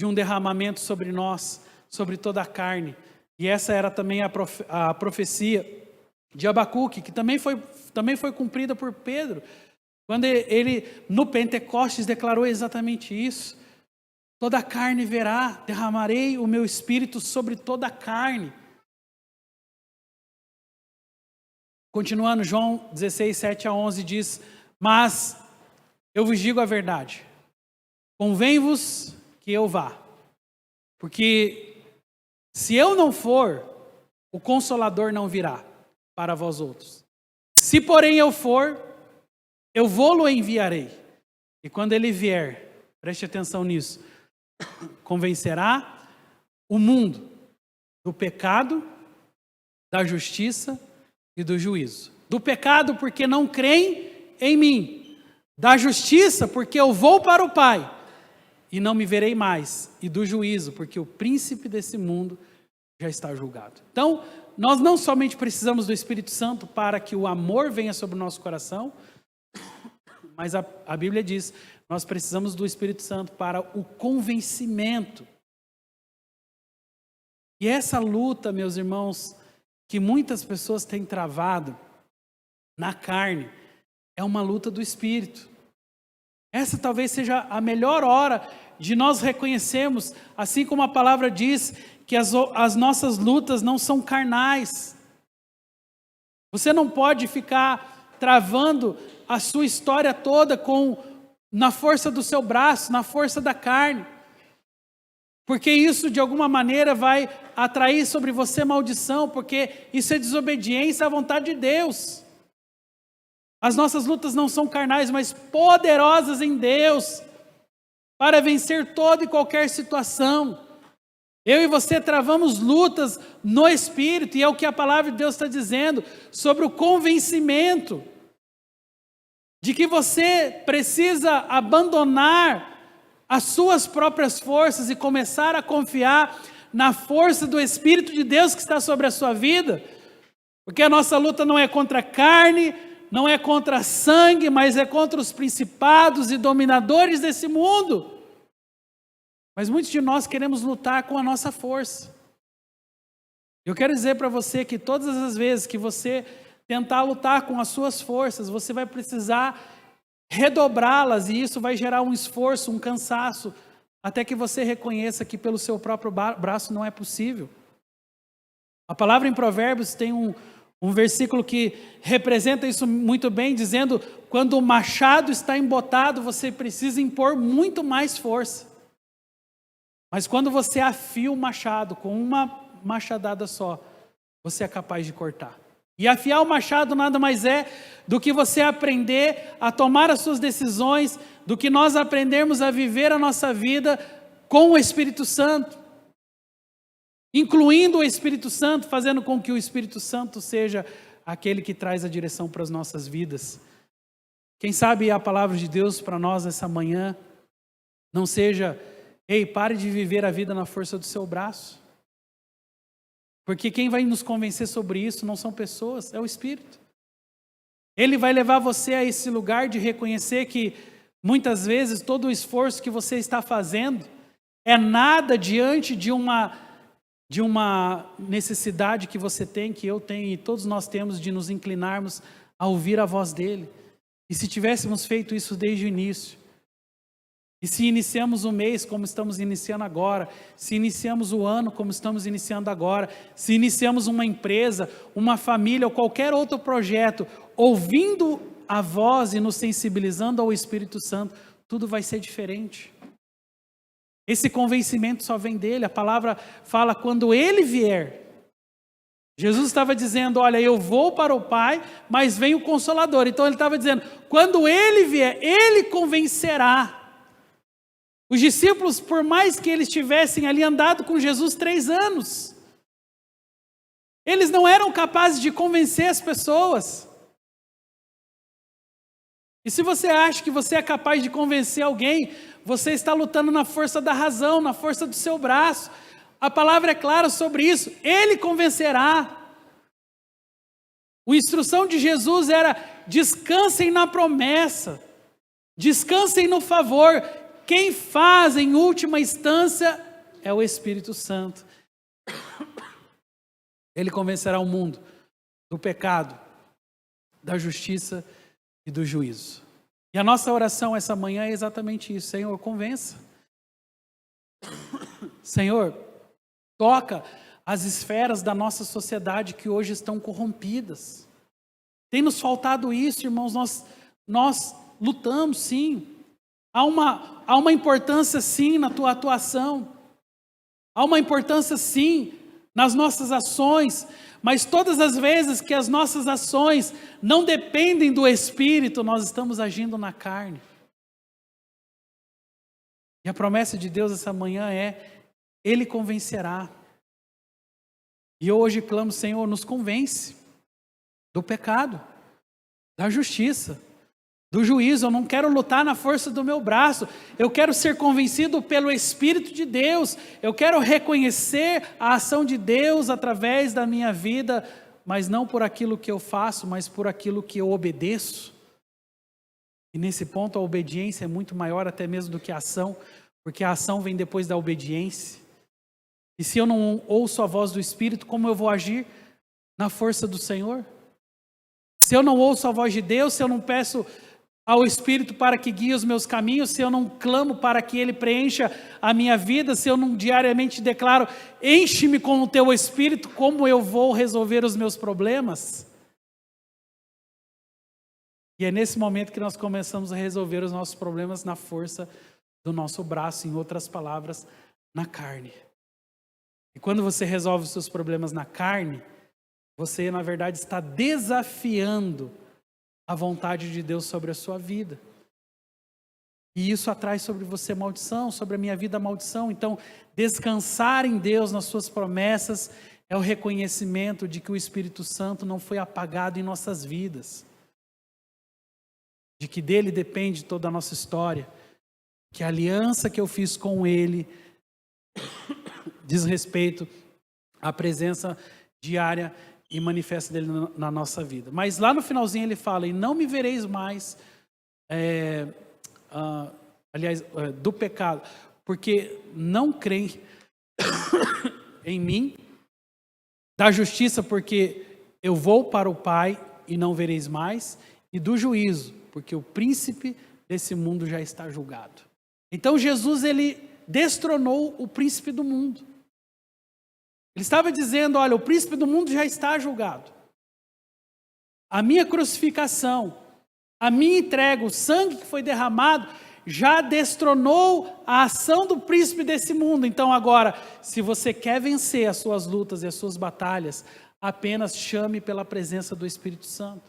Speaker 1: um derramamento sobre nós, sobre toda a carne. E essa era também a profecia de Abacuque, que também foi cumprida por Pedro, quando ele no Pentecostes declarou exatamente isso. Toda a carne verá, derramarei o meu espírito sobre toda a carne. Continuando, João 16, 7-11 diz: mas eu vos digo a verdade, convém-vos que eu vá, porque se eu não for, o Consolador não virá para vós outros. Se porém eu for, eu vou-lo enviarei. E quando ele vier, preste atenção nisso, convencerá o mundo do pecado, da justiça e do juízo. Do pecado porque não creem em mim. Da justiça porque eu vou para o Pai e não me verei mais. E do juízo porque o príncipe desse mundo já está julgado. Então, nós não somente precisamos do Espírito Santo para que o amor venha sobre o nosso coração, mas a Bíblia diz, nós precisamos do Espírito Santo para o convencimento. E essa luta, meus irmãos, que muitas pessoas têm travado na carne, é uma luta do Espírito. Essa talvez seja a melhor hora de nós reconhecermos, assim como a palavra diz, que as nossas lutas não são carnais. Você não pode ficar travando a sua história toda na força do seu braço, na força da carne. Porque isso de alguma maneira vai atrair sobre você maldição, porque isso é desobediência à vontade de Deus. As nossas lutas não são carnais, mas poderosas em Deus, para vencer toda e qualquer situação. Eu e você travamos lutas no Espírito, e é o que a palavra de Deus está dizendo, sobre o convencimento de que você precisa abandonar as suas próprias forças e começar a confiar na força do Espírito de Deus que está sobre a sua vida, porque a nossa luta não é contra a carne, não é contra sangue, mas é contra os principados e dominadores desse mundo. Mas muitos de nós queremos lutar com a nossa força. Eu quero dizer para você que todas as vezes que você tentar lutar com as suas forças, você vai precisar redobrá-las, e isso vai gerar um esforço, um cansaço, até que você reconheça que pelo seu próprio braço não é possível. A palavra em Provérbios tem um versículo que representa isso muito bem, dizendo: quando o machado está embotado, você precisa impor muito mais força. Mas quando você afia o machado com uma machadada só, você é capaz de cortar. E afiar o machado nada mais é do que você aprender a tomar as suas decisões, do que nós aprendermos a viver a nossa vida com o Espírito Santo. Incluindo o Espírito Santo, fazendo com que o Espírito Santo seja aquele que traz a direção para as nossas vidas. Quem sabe a palavra de Deus para nós nessa manhã não seja: ei, pare de viver a vida na força do seu braço. Porque quem vai nos convencer sobre isso não são pessoas, é o Espírito. Ele vai levar você a esse lugar de reconhecer que muitas vezes todo o esforço que você está fazendo é nada diante de uma necessidade que você tem, que eu tenho e todos nós temos, de nos inclinarmos a ouvir a voz dele. E se tivéssemos feito isso desde o início, e se iniciamos o mês como estamos iniciando agora, se iniciamos o ano como estamos iniciando agora, se iniciamos uma empresa, uma família ou qualquer outro projeto, ouvindo a voz e nos sensibilizando ao Espírito Santo, tudo vai ser diferente. Esse convencimento só vem dele. A palavra fala: quando ele vier. Jesus estava dizendo: olha, eu vou para o Pai, mas vem o Consolador. Então ele estava dizendo: quando ele vier, ele convencerá. Os discípulos, por mais que eles tivessem ali andado com Jesus 3 anos, Eles não eram capazes de convencer as pessoas. E se você acha que você é capaz de convencer alguém, você está lutando na força da razão, na força do seu braço. A palavra é clara sobre isso. Ele convencerá. A instrução de Jesus era: descansem na promessa, descansem no favor. Quem faz em última instância é o Espírito Santo. Ele convencerá o mundo do pecado, da justiça e do juízo. E a nossa oração essa manhã é exatamente isso: Senhor, convença. Senhor, toca as esferas da nossa sociedade que hoje estão corrompidas. Tem nos faltado isso, irmãos. Nós lutamos, sim. Há uma importância, sim, na tua atuação. Há uma importância, sim, nas nossas ações. Mas todas as vezes que as nossas ações não dependem do Espírito, nós estamos agindo na carne. E a promessa de Deus essa manhã é: Ele convencerá. E eu hoje clamo: Senhor, nos convence do pecado, da justiça, do juízo. Eu não quero lutar na força do meu braço. Eu quero ser convencido pelo Espírito de Deus. Eu quero reconhecer a ação de Deus através da minha vida, mas não por aquilo que eu faço, mas por aquilo que eu obedeço. E nesse ponto a obediência é muito maior até mesmo do que a ação, porque a ação vem depois da obediência. E se eu não ouço a voz do Espírito, como eu vou agir na força do Senhor? Se eu não ouço a voz de Deus, se eu não peço ao Espírito para que guie os meus caminhos, se eu não clamo para que Ele preencha a minha vida, se eu não diariamente declaro: enche-me com o Teu Espírito, como eu vou resolver os meus problemas? E é nesse momento que nós começamos a resolver os nossos problemas na força do nosso braço, em outras palavras, na carne. E quando você resolve os seus problemas na carne, você, na verdade, está desafiando a vontade de Deus sobre a sua vida. E isso atrai sobre você maldição, sobre a minha vida maldição. Então, descansar em Deus, nas suas promessas, é o reconhecimento de que o Espírito Santo não foi apagado em nossas vidas. De que dele depende toda a nossa história. Que a aliança que eu fiz com ele diz respeito à presença diária e manifesta dele na nossa vida. Mas lá no finalzinho ele fala: e não me vereis mais, do pecado, porque não creem em mim, da justiça, porque eu vou para o Pai e não vereis mais, e do juízo, porque o príncipe desse mundo já está julgado. Então Jesus, ele destronou o príncipe do mundo. Ele estava dizendo: olha, o príncipe do mundo já está julgado. A minha crucificação, a minha entrega, o sangue que foi derramado, já destronou a ação do príncipe desse mundo. Então agora, se você quer vencer as suas lutas e as suas batalhas, apenas chame pela presença do Espírito Santo.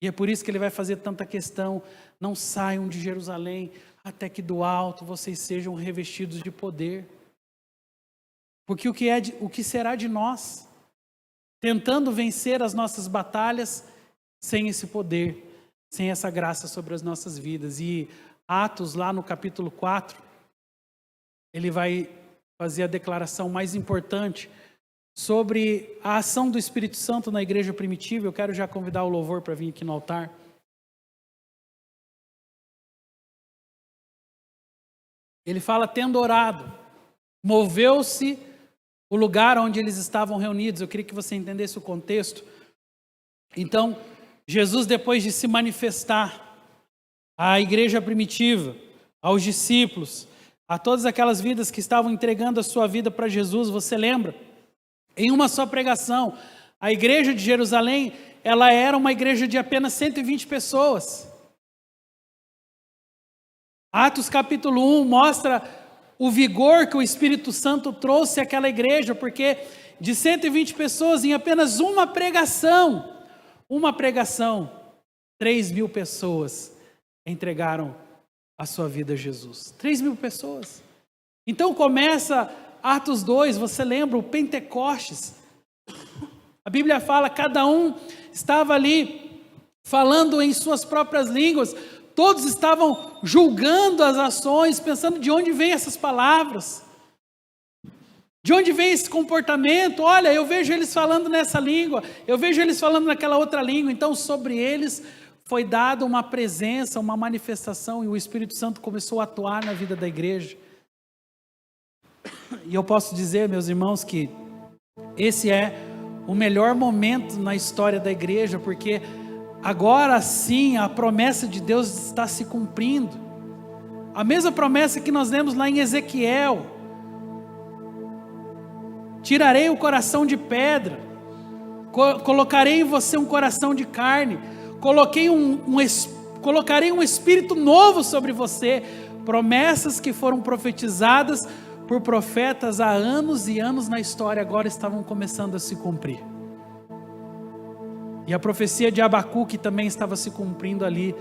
Speaker 1: E é por isso que ele vai fazer tanta questão: não saiam de Jerusalém, até que do alto vocês sejam revestidos de poder. Porque o que será de nós, tentando vencer as nossas batalhas, sem esse poder, sem essa graça sobre as nossas vidas? E Atos, lá no capítulo 4, ele vai fazer a declaração mais importante sobre a ação do Espírito Santo na igreja primitiva. Eu quero já convidar o louvor para vir aqui no altar. Ele fala: tendo orado, moveu-se o lugar onde eles estavam reunidos. Eu queria que você entendesse o contexto. Então, Jesus, depois de se manifestar à igreja primitiva, aos discípulos, a todas aquelas vidas que estavam entregando a sua vida para Jesus, você lembra? Em uma só pregação, a igreja de Jerusalém, ela era uma igreja de apenas 120 pessoas. Atos capítulo 1 mostra o vigor que o Espírito Santo trouxe àquela igreja, porque de 120 pessoas, em apenas uma pregação, 3.000 pessoas entregaram a sua vida a Jesus. 3.000 pessoas. Então começa Atos 2, você lembra, o Pentecostes. A Bíblia fala, cada um estava ali falando em suas próprias línguas, todos estavam julgando as ações, pensando de onde vêm essas palavras, de onde vem esse comportamento. Olha, eu vejo eles falando nessa língua, eu vejo eles falando naquela outra língua. Então sobre eles foi dada uma presença, uma manifestação, e o Espírito Santo começou a atuar na vida da igreja. E eu posso dizer, meus irmãos, que esse é o melhor momento na história da igreja, porque agora sim a promessa de Deus está se cumprindo. A mesma promessa que nós lemos lá em Ezequiel: tirarei o coração de pedra, colocarei em você um coração de carne, colocarei um espírito novo sobre você. Promessas que foram profetizadas por profetas há anos e anos na história, agora estavam começando a se cumprir. E a profecia de Abacuque também estava se cumprindo ali: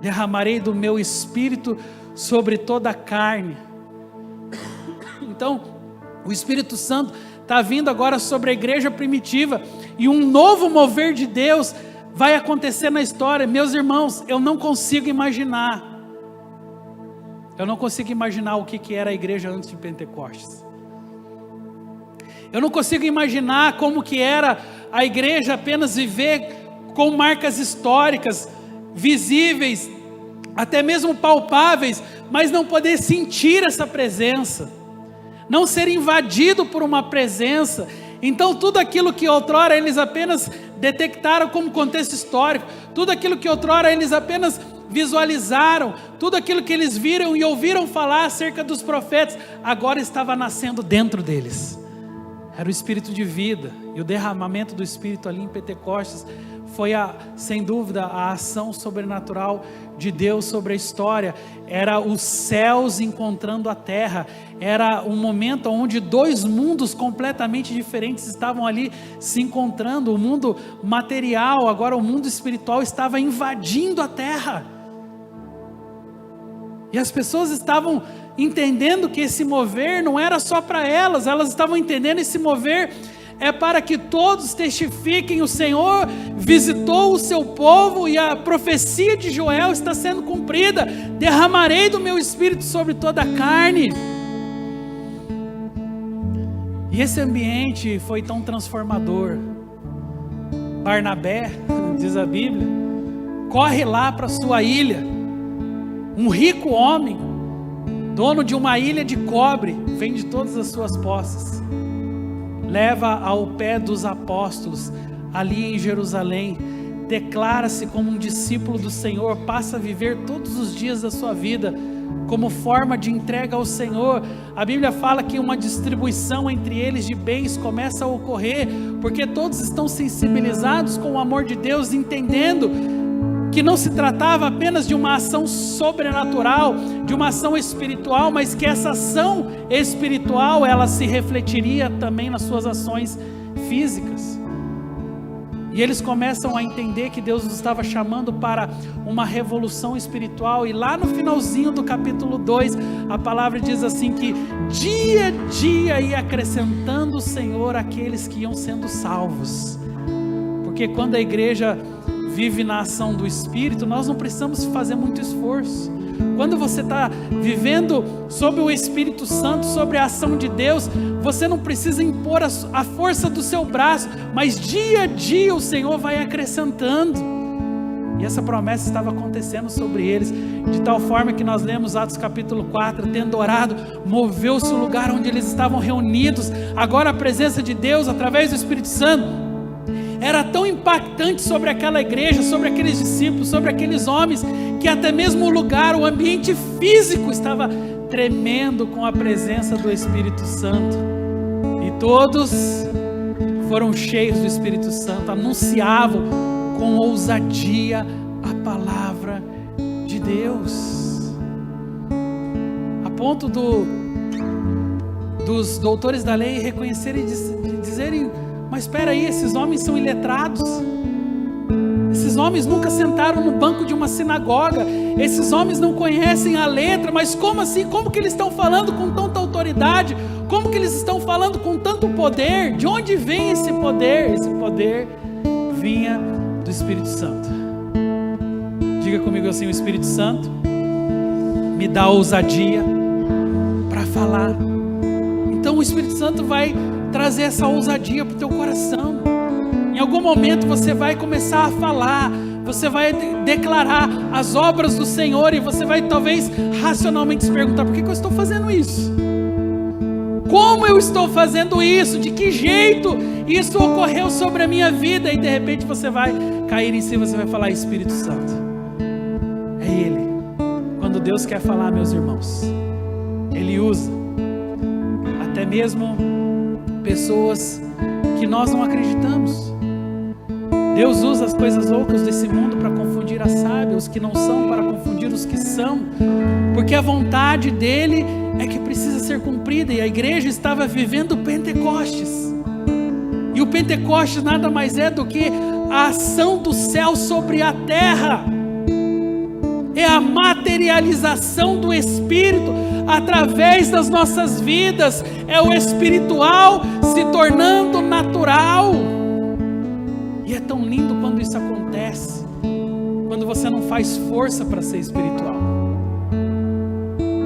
Speaker 1: derramarei do meu espírito sobre toda a carne. Então, o Espírito Santo está vindo agora sobre a igreja primitiva, e um novo mover de Deus vai acontecer na história. Meus irmãos, eu não consigo imaginar o que era a igreja antes de Pentecostes. Eu não consigo imaginar como que era a igreja apenas viver com marcas históricas, visíveis, até mesmo palpáveis, mas não poder sentir essa presença, não ser invadido por uma presença. Então tudo aquilo que outrora eles apenas detectaram como contexto histórico, tudo aquilo que outrora eles apenas visualizaram, tudo aquilo que eles viram e ouviram falar acerca dos profetas, agora estava nascendo dentro deles. Era o Espírito de vida, e o derramamento do Espírito ali em Pentecostes foi sem dúvida a ação sobrenatural de Deus sobre a história. Era os céus encontrando a terra, era um momento onde dois mundos completamente diferentes estavam ali se encontrando. O mundo material, agora o mundo espiritual estava invadindo a terra, e as pessoas estavam entendendo que esse mover não era só para elas, elas estavam entendendo esse mover é para que todos testifiquem: o Senhor visitou o seu povo e a profecia de Joel está sendo cumprida, derramarei do meu espírito sobre toda a carne. E esse ambiente foi tão transformador. Barnabé, diz a Bíblia, corre lá para sua ilha. Um rico homem, dono de uma ilha de cobre, vende todas as suas posses, leva ao pé dos apóstolos, ali em Jerusalém, declara-se como um discípulo do Senhor, passa a viver todos os dias da sua vida como forma de entrega ao Senhor. A Bíblia fala que uma distribuição entre eles de bens começa a ocorrer, porque todos estão sensibilizados com o amor de Deus, entendendo que não se tratava apenas de uma ação sobrenatural, de uma ação espiritual, mas que essa ação espiritual, ela se refletiria também nas suas ações físicas. E eles começam a entender que Deus os estava chamando para uma revolução espiritual. E lá no finalzinho do capítulo 2, a palavra diz assim que dia a dia ia acrescentando o Senhor aqueles que iam sendo salvos. Porque quando a igreja vive na ação do Espírito, nós não precisamos fazer muito esforço. Quando você está vivendo sob o Espírito Santo, sobre a ação de Deus, você não precisa impor a força do seu braço, mas dia a dia o Senhor vai acrescentando. E essa promessa estava acontecendo sobre eles, de tal forma que nós lemos Atos capítulo 4, tendo orado, moveu-se o lugar onde eles estavam reunidos. Agora a presença de Deus através do Espírito Santo era tão impactante sobre aquela igreja, sobre aqueles discípulos, sobre aqueles homens, que até mesmo o lugar, o ambiente físico estava tremendo com a presença do Espírito Santo. E todos foram cheios do Espírito Santo, anunciavam com ousadia a palavra de Deus, a ponto dos doutores da lei reconhecerem e dizerem: mas espera aí, esses homens são iletrados, esses homens nunca sentaram no banco de uma sinagoga, esses homens não conhecem a letra, mas como assim? Como que eles estão falando com tanta autoridade? como que eles estão falando com tanto poder? De onde vem esse poder? Esse poder vinha do Espírito Santo. Diga comigo assim: o Espírito Santo me dá ousadia para falar. Então o Espírito Santo vai trazer essa ousadia para o teu coração. Em algum momento você vai começar a falar, você vai declarar as obras do Senhor, e você vai talvez racionalmente se perguntar: por que eu estou fazendo isso? Como eu estou fazendo isso? De que jeito isso ocorreu sobre a minha vida? E de repente você vai cair em si, você vai falar: Espírito Santo, é Ele. Quando Deus quer falar, meus irmãos, Ele usa até mesmo pessoas que nós não acreditamos. Deus usa as coisas loucas desse mundo para confundir as sábias, os que não são para confundir os que são, porque a vontade dele é que precisa ser cumprida. E a igreja estava vivendo Pentecostes, e o Pentecostes nada mais é do que a ação do céu sobre a terra, é a materialização do Espírito através das nossas vidas, é o espiritual se tornando natural. E é tão lindo quando isso acontece, quando você não faz força para ser espiritual.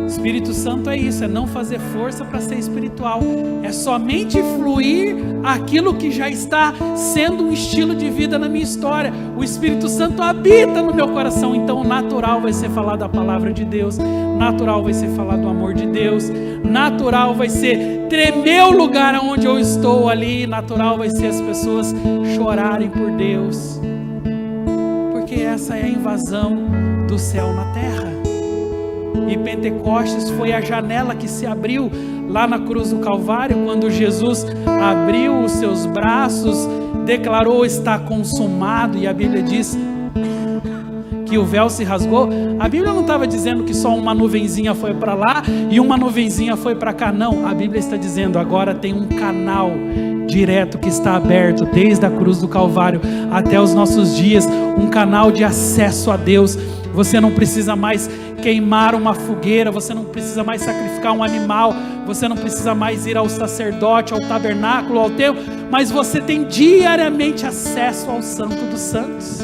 Speaker 1: Espírito Santo é isso, é não fazer força para ser espiritual, é somente fluir aquilo que já está sendo um estilo de vida na minha história. O Espírito Santo habita no meu coração, então natural vai ser falar da palavra de Deus, natural vai ser falar do amor de Deus, natural vai ser tremer o lugar onde eu estou ali, natural vai ser as pessoas chorarem por Deus, porque essa é a invasão do céu na terra. E Pentecostes foi a janela que se abriu lá na cruz do Calvário, quando Jesus abriu os seus braços, declarou: está consumado. E a Bíblia diz que o véu se rasgou. A Bíblia não estava dizendo que só uma nuvenzinha foi para lá e uma nuvenzinha foi para cá, não. A Bíblia está dizendo: agora tem um canal direto que está aberto desde a cruz do Calvário até os nossos dias, um canal de acesso a Deus. Você não precisa mais queimar uma fogueira, você não precisa mais sacrificar um animal, você não precisa mais ir ao sacerdote, ao tabernáculo, ao templo, mas você tem diariamente acesso ao Santo dos Santos.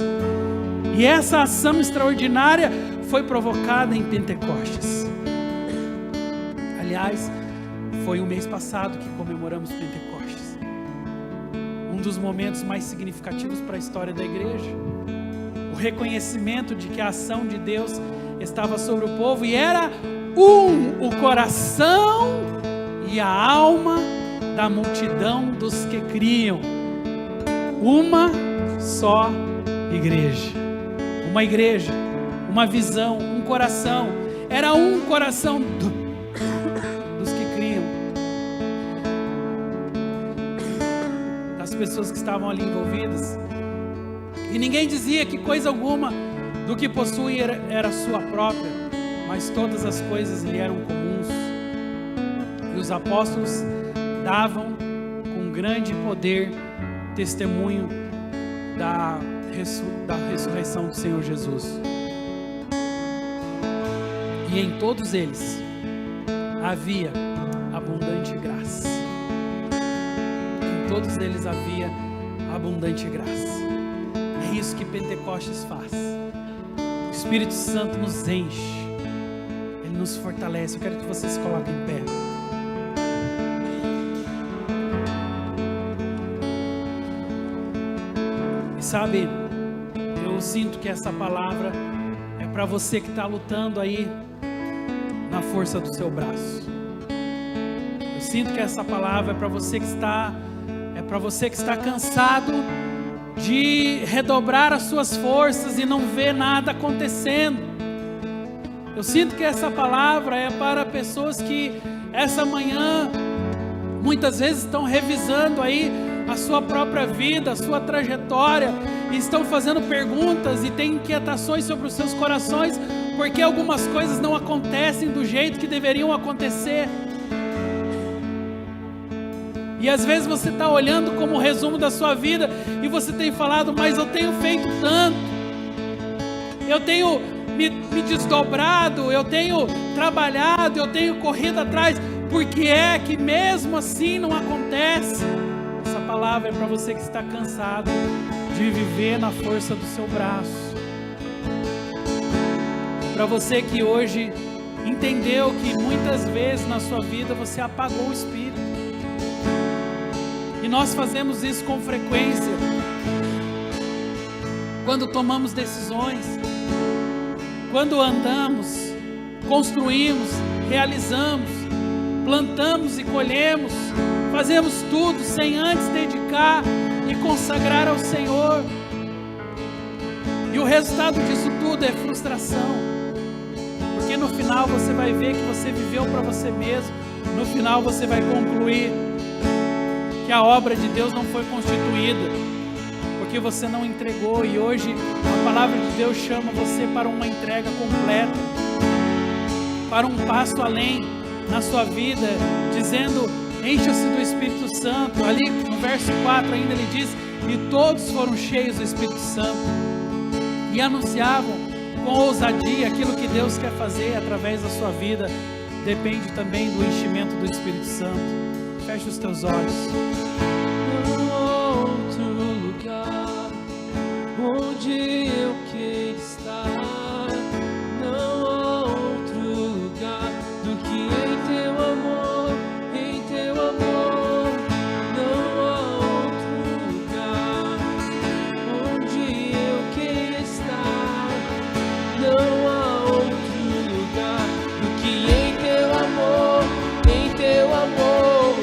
Speaker 1: E essa ação extraordinária foi provocada em Pentecostes. Aliás, foi o mês passado que comemoramos Pentecostes, um dos momentos mais significativos para a história da igreja. O reconhecimento de que a ação de Deus estava sobre o povo, e era o coração e a alma da multidão dos que criam. Uma só igreja, uma visão, um coração. Era um coração dos que criam, das pessoas que estavam ali envolvidas. E ninguém dizia que coisa alguma do que possui era sua própria, mas todas as coisas lhe eram comuns. E os apóstolos davam com grande poder testemunho da ressurreição do Senhor Jesus. E em todos eles havia abundante graça. Em todos eles havia abundante graça. É isso que Pentecostes faz. O Espírito Santo nos enche, Ele nos fortalece. Eu quero que você se coloque em pé. E sabe, eu sinto que essa palavra é para você que está lutando aí na força do seu braço. Eu sinto que essa palavra é para você que está cansado de redobrar as suas forças e não ver nada acontecendo. Eu sinto que essa palavra é para pessoas que essa manhã muitas vezes estão revisando aí a sua própria vida, a sua trajetória, e estão fazendo perguntas e têm inquietações sobre os seus corações, porque algumas coisas não acontecem do jeito que deveriam acontecer. E às vezes você está olhando como resumo da sua vida e você tem falado: mas eu tenho feito tanto, eu tenho me desdobrado, eu tenho trabalhado, eu tenho corrido atrás. por que é que mesmo assim não acontece? Essa palavra é para você que está cansado de viver na força do seu braço. Para você que hoje entendeu que muitas vezes na sua vida você apagou o Espírito. E nós fazemos isso com frequência. Quando tomamos decisões, quando andamos, construímos, realizamos, plantamos e colhemos, fazemos tudo sem antes dedicar e consagrar ao Senhor. E o resultado disso tudo é frustração. Porque no final você vai ver que você viveu para você mesmo. No final você vai concluir que a obra de Deus não foi constituída, porque você não entregou. E hoje a palavra de Deus chama você para uma entrega completa, para um passo além na sua vida, dizendo: encha-se do Espírito Santo. Ali no verso 4 ainda ele diz: e todos foram cheios do Espírito Santo e anunciavam com ousadia aquilo que Deus quer fazer através da sua vida. Depende também do enchimento do Espírito Santo. Feche os teus olhos.
Speaker 2: Não há outro lugar onde eu quero estar. Não há outro lugar do que em teu amor, em teu amor. Não há outro lugar onde eu quero estar. Não há outro lugar do que em teu amor, em teu amor.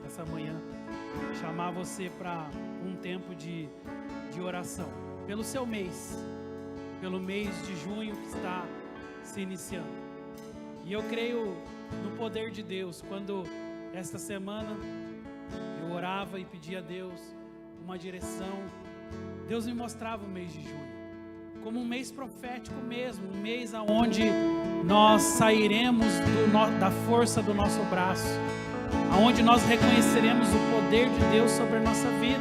Speaker 1: Essa manhã, chamar você para um tempo de oração pelo seu mês, pelo mês de junho que está se iniciando. E eu creio no poder de Deus. Quando esta semana eu orava e pedia a Deus uma direção, Deus me mostrava o mês de junho como um mês profético mesmo, um mês onde nós sairemos da força do nosso braço, aonde nós reconheceremos o poder de Deus sobre a nossa vida.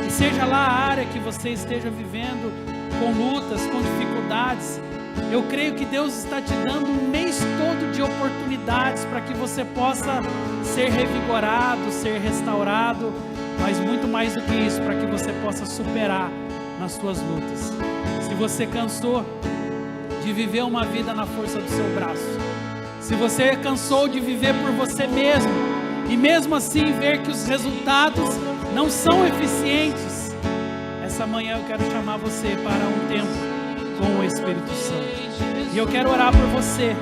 Speaker 1: E seja lá a área que você esteja vivendo, com lutas, com dificuldades, eu creio que Deus está te dando um mês todo de oportunidades para que você possa ser revigorado, ser restaurado, mas muito mais do que isso, para que você possa superar nas suas lutas. Se você cansou de viver uma vida na força do seu braço, se você cansou de viver por você mesmo, e mesmo assim ver que os resultados não são eficientes, essa manhã eu quero chamar você para um tempo com o Espírito Santo. E eu quero orar por você.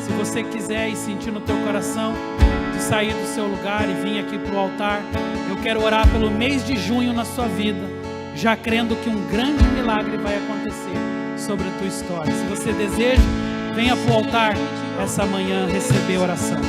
Speaker 1: Se você quiser e sentir no teu coração de sair do seu lugar e vir aqui para o altar, eu quero orar pelo mês de junho na sua vida, já crendo que um grande milagre vai acontecer sobre a tua história. Se você deseja, venha para o altar essa manhã receber oração.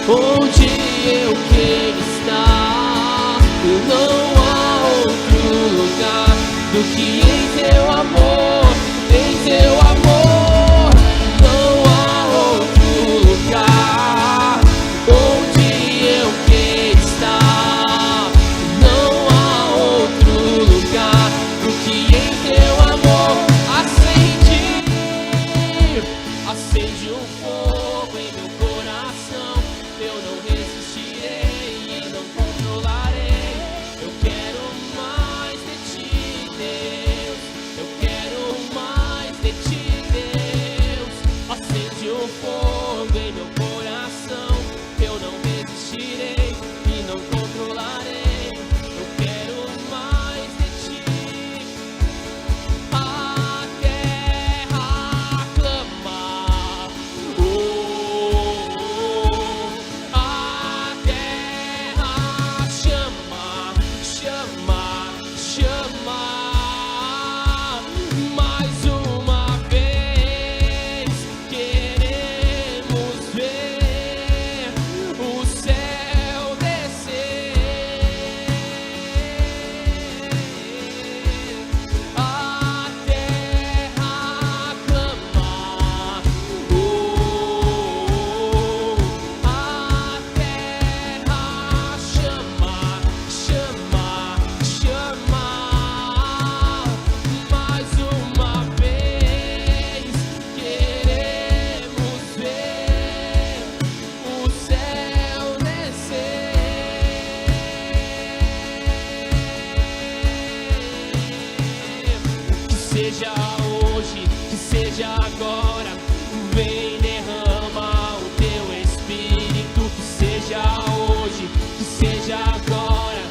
Speaker 2: Onde eu quero estar, não há outro lugar do que em teu amor, em teu amor. Não há outro lugar onde eu quero estar, não há outro lugar do que em teu amor. Acende um fogo em meu coração. Eu não resistirei e não controlarei. Eu quero mais de ti, Deus. Eu quero mais de ti, Deus. Acende um fogo em meu coração. Eu não resistirei e não controlarei. Eu quero mais de ti. A terra clama. Seja hoje, que seja agora, vem derrama o teu Espírito. Que seja hoje, que seja agora,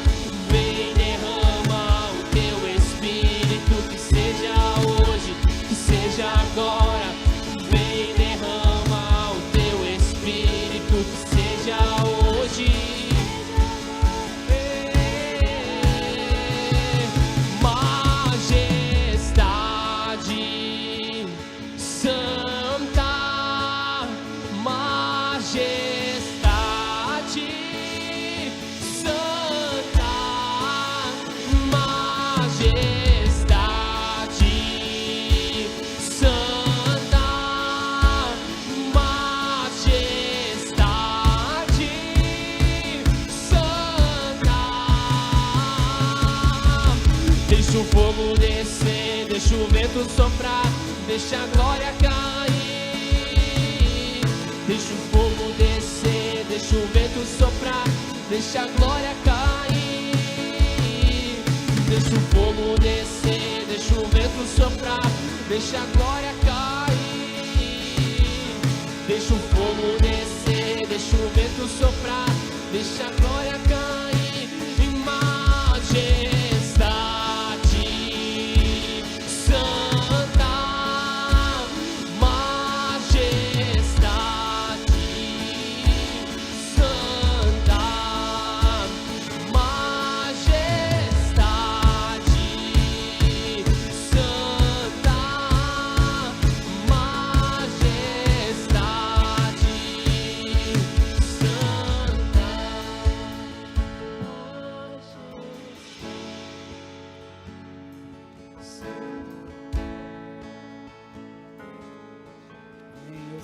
Speaker 2: vem derrama o teu Espírito. Que seja hoje, que seja agora, vem derrama o teu Espírito. Que seja hoje. Deixa o fogo descer, deixa o vento soprar, deixa a glória cair. Deixa o fogo descer, deixa o vento soprar, deixa a glória cair. Deixa o fogo descer, deixa o vento soprar, deixa a glória cair. Deixa o fogo descer, deixa o vento soprar, deixa a glória cair.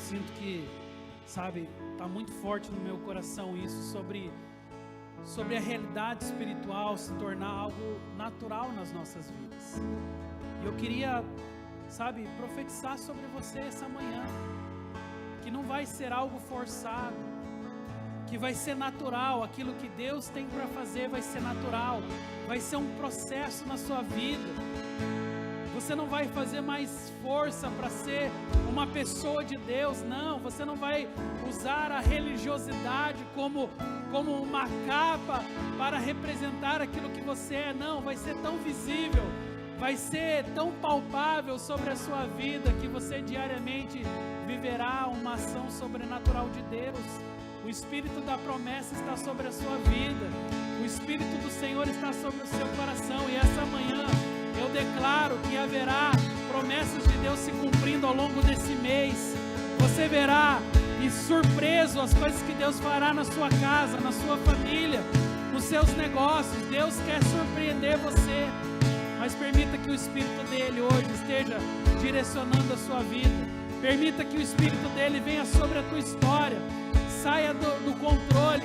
Speaker 1: Sinto que, sabe, está muito forte no meu coração isso sobre a realidade espiritual se tornar algo natural nas nossas vidas. E eu queria, sabe, profetizar sobre você essa manhã, que não vai ser algo forçado, que vai ser natural. Aquilo que Deus tem para fazer vai ser natural, vai ser um processo na sua vida. Você não vai fazer mais força para ser uma pessoa de Deus, não. Você não vai usar a religiosidade como uma capa para representar aquilo que você é, não. Vai ser tão visível, vai ser tão palpável sobre a sua vida, que você diariamente viverá uma ação sobrenatural de Deus. O Espírito da promessa está sobre a sua vida. O Espírito do Senhor está sobre o seu coração. E essa manhã eu declaro que haverá promessas de Deus se cumprindo ao longo desse mês. Você verá e surpreso as coisas que Deus fará na sua casa, na sua família, nos seus negócios. Deus quer surpreender você. Mas permita que o Espírito dele hoje esteja direcionando a sua vida. Permita que o Espírito dele venha sobre a tua história. Saia do controle,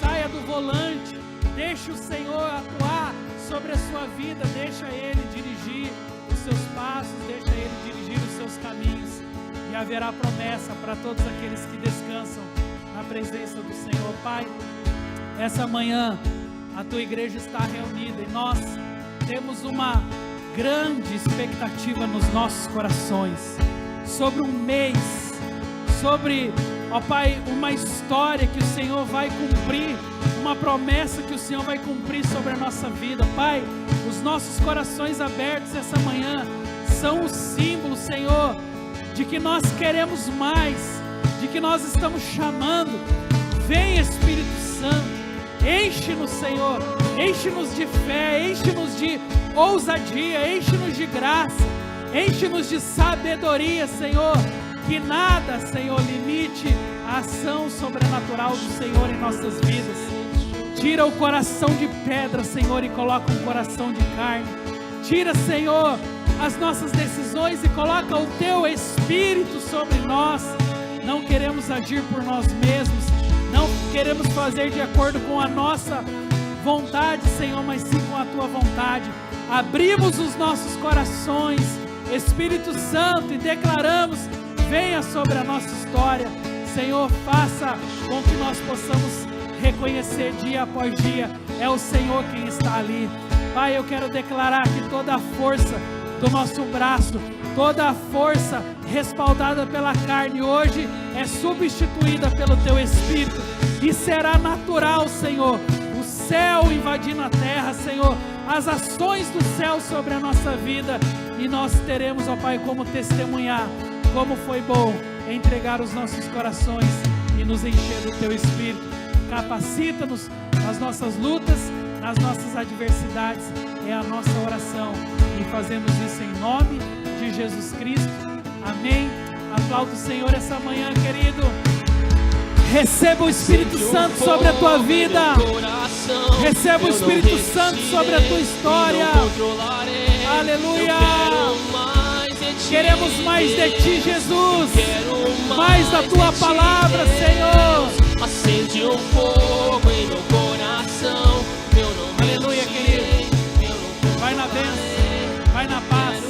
Speaker 1: saia do volante. Deixe o Senhor atuar sobre a sua vida. Deixa Ele dirigir os seus passos, deixa Ele dirigir os seus caminhos. E haverá promessa para todos aqueles que descansam na presença do Senhor. Pai, essa manhã a tua igreja está reunida e nós temos uma grande expectativa nos nossos corações sobre um mês, sobre, ó Pai, uma história que o Senhor vai cumprir, uma promessa que o Senhor vai cumprir sobre a nossa vida. Pai, os nossos corações abertos essa manhã são o símbolo, Senhor, de que nós queremos mais, de que nós estamos chamando. Vem, Espírito Santo, enche-nos, Senhor, enche-nos de fé, enche-nos de ousadia, enche-nos de graça, enche-nos de sabedoria, Senhor. Que nada, Senhor, limite a ação sobrenatural do Senhor em nossas vidas. Tira o coração de pedra, Senhor, e coloca um coração de carne. Tira, Senhor, as nossas decisões e coloca o Teu Espírito sobre nós. Não queremos agir por nós mesmos, não queremos fazer de acordo com a nossa vontade, Senhor, mas sim com a Tua vontade. Abrimos os nossos corações, Espírito Santo, e declaramos: venha sobre a nossa história. Senhor, faça com que nós possamos reconhecer dia após dia, é o Senhor quem está ali. Pai, eu quero declarar que toda a força do nosso braço, toda a força respaldada pela carne hoje é substituída pelo Teu Espírito, e será natural, Senhor, o céu invadindo a terra, Senhor, as ações do céu sobre a nossa vida, e nós teremos, ó Pai, como testemunhar como foi bom entregar os nossos corações e nos encher do Teu Espírito. Capacita-nos nas nossas lutas, nas nossas adversidades, é a nossa oração, e fazemos isso em nome de Jesus Cristo, amém. Aplauda o Senhor essa manhã, querido. Receba o Espírito Santo sobre a tua vida, receba o Espírito Santo sobre a tua história, aleluia. Queremos mais de Ti, Jesus, mais da Tua palavra, Senhor.
Speaker 2: Acende um fogo em meu coração.
Speaker 1: Aleluia, querido. Vai na bênção, vai na paz.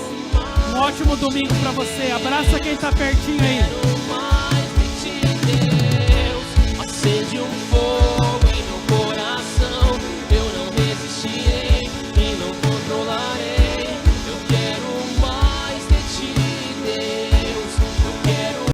Speaker 1: Um ótimo domingo para você. Abraça quem está pertinho aí.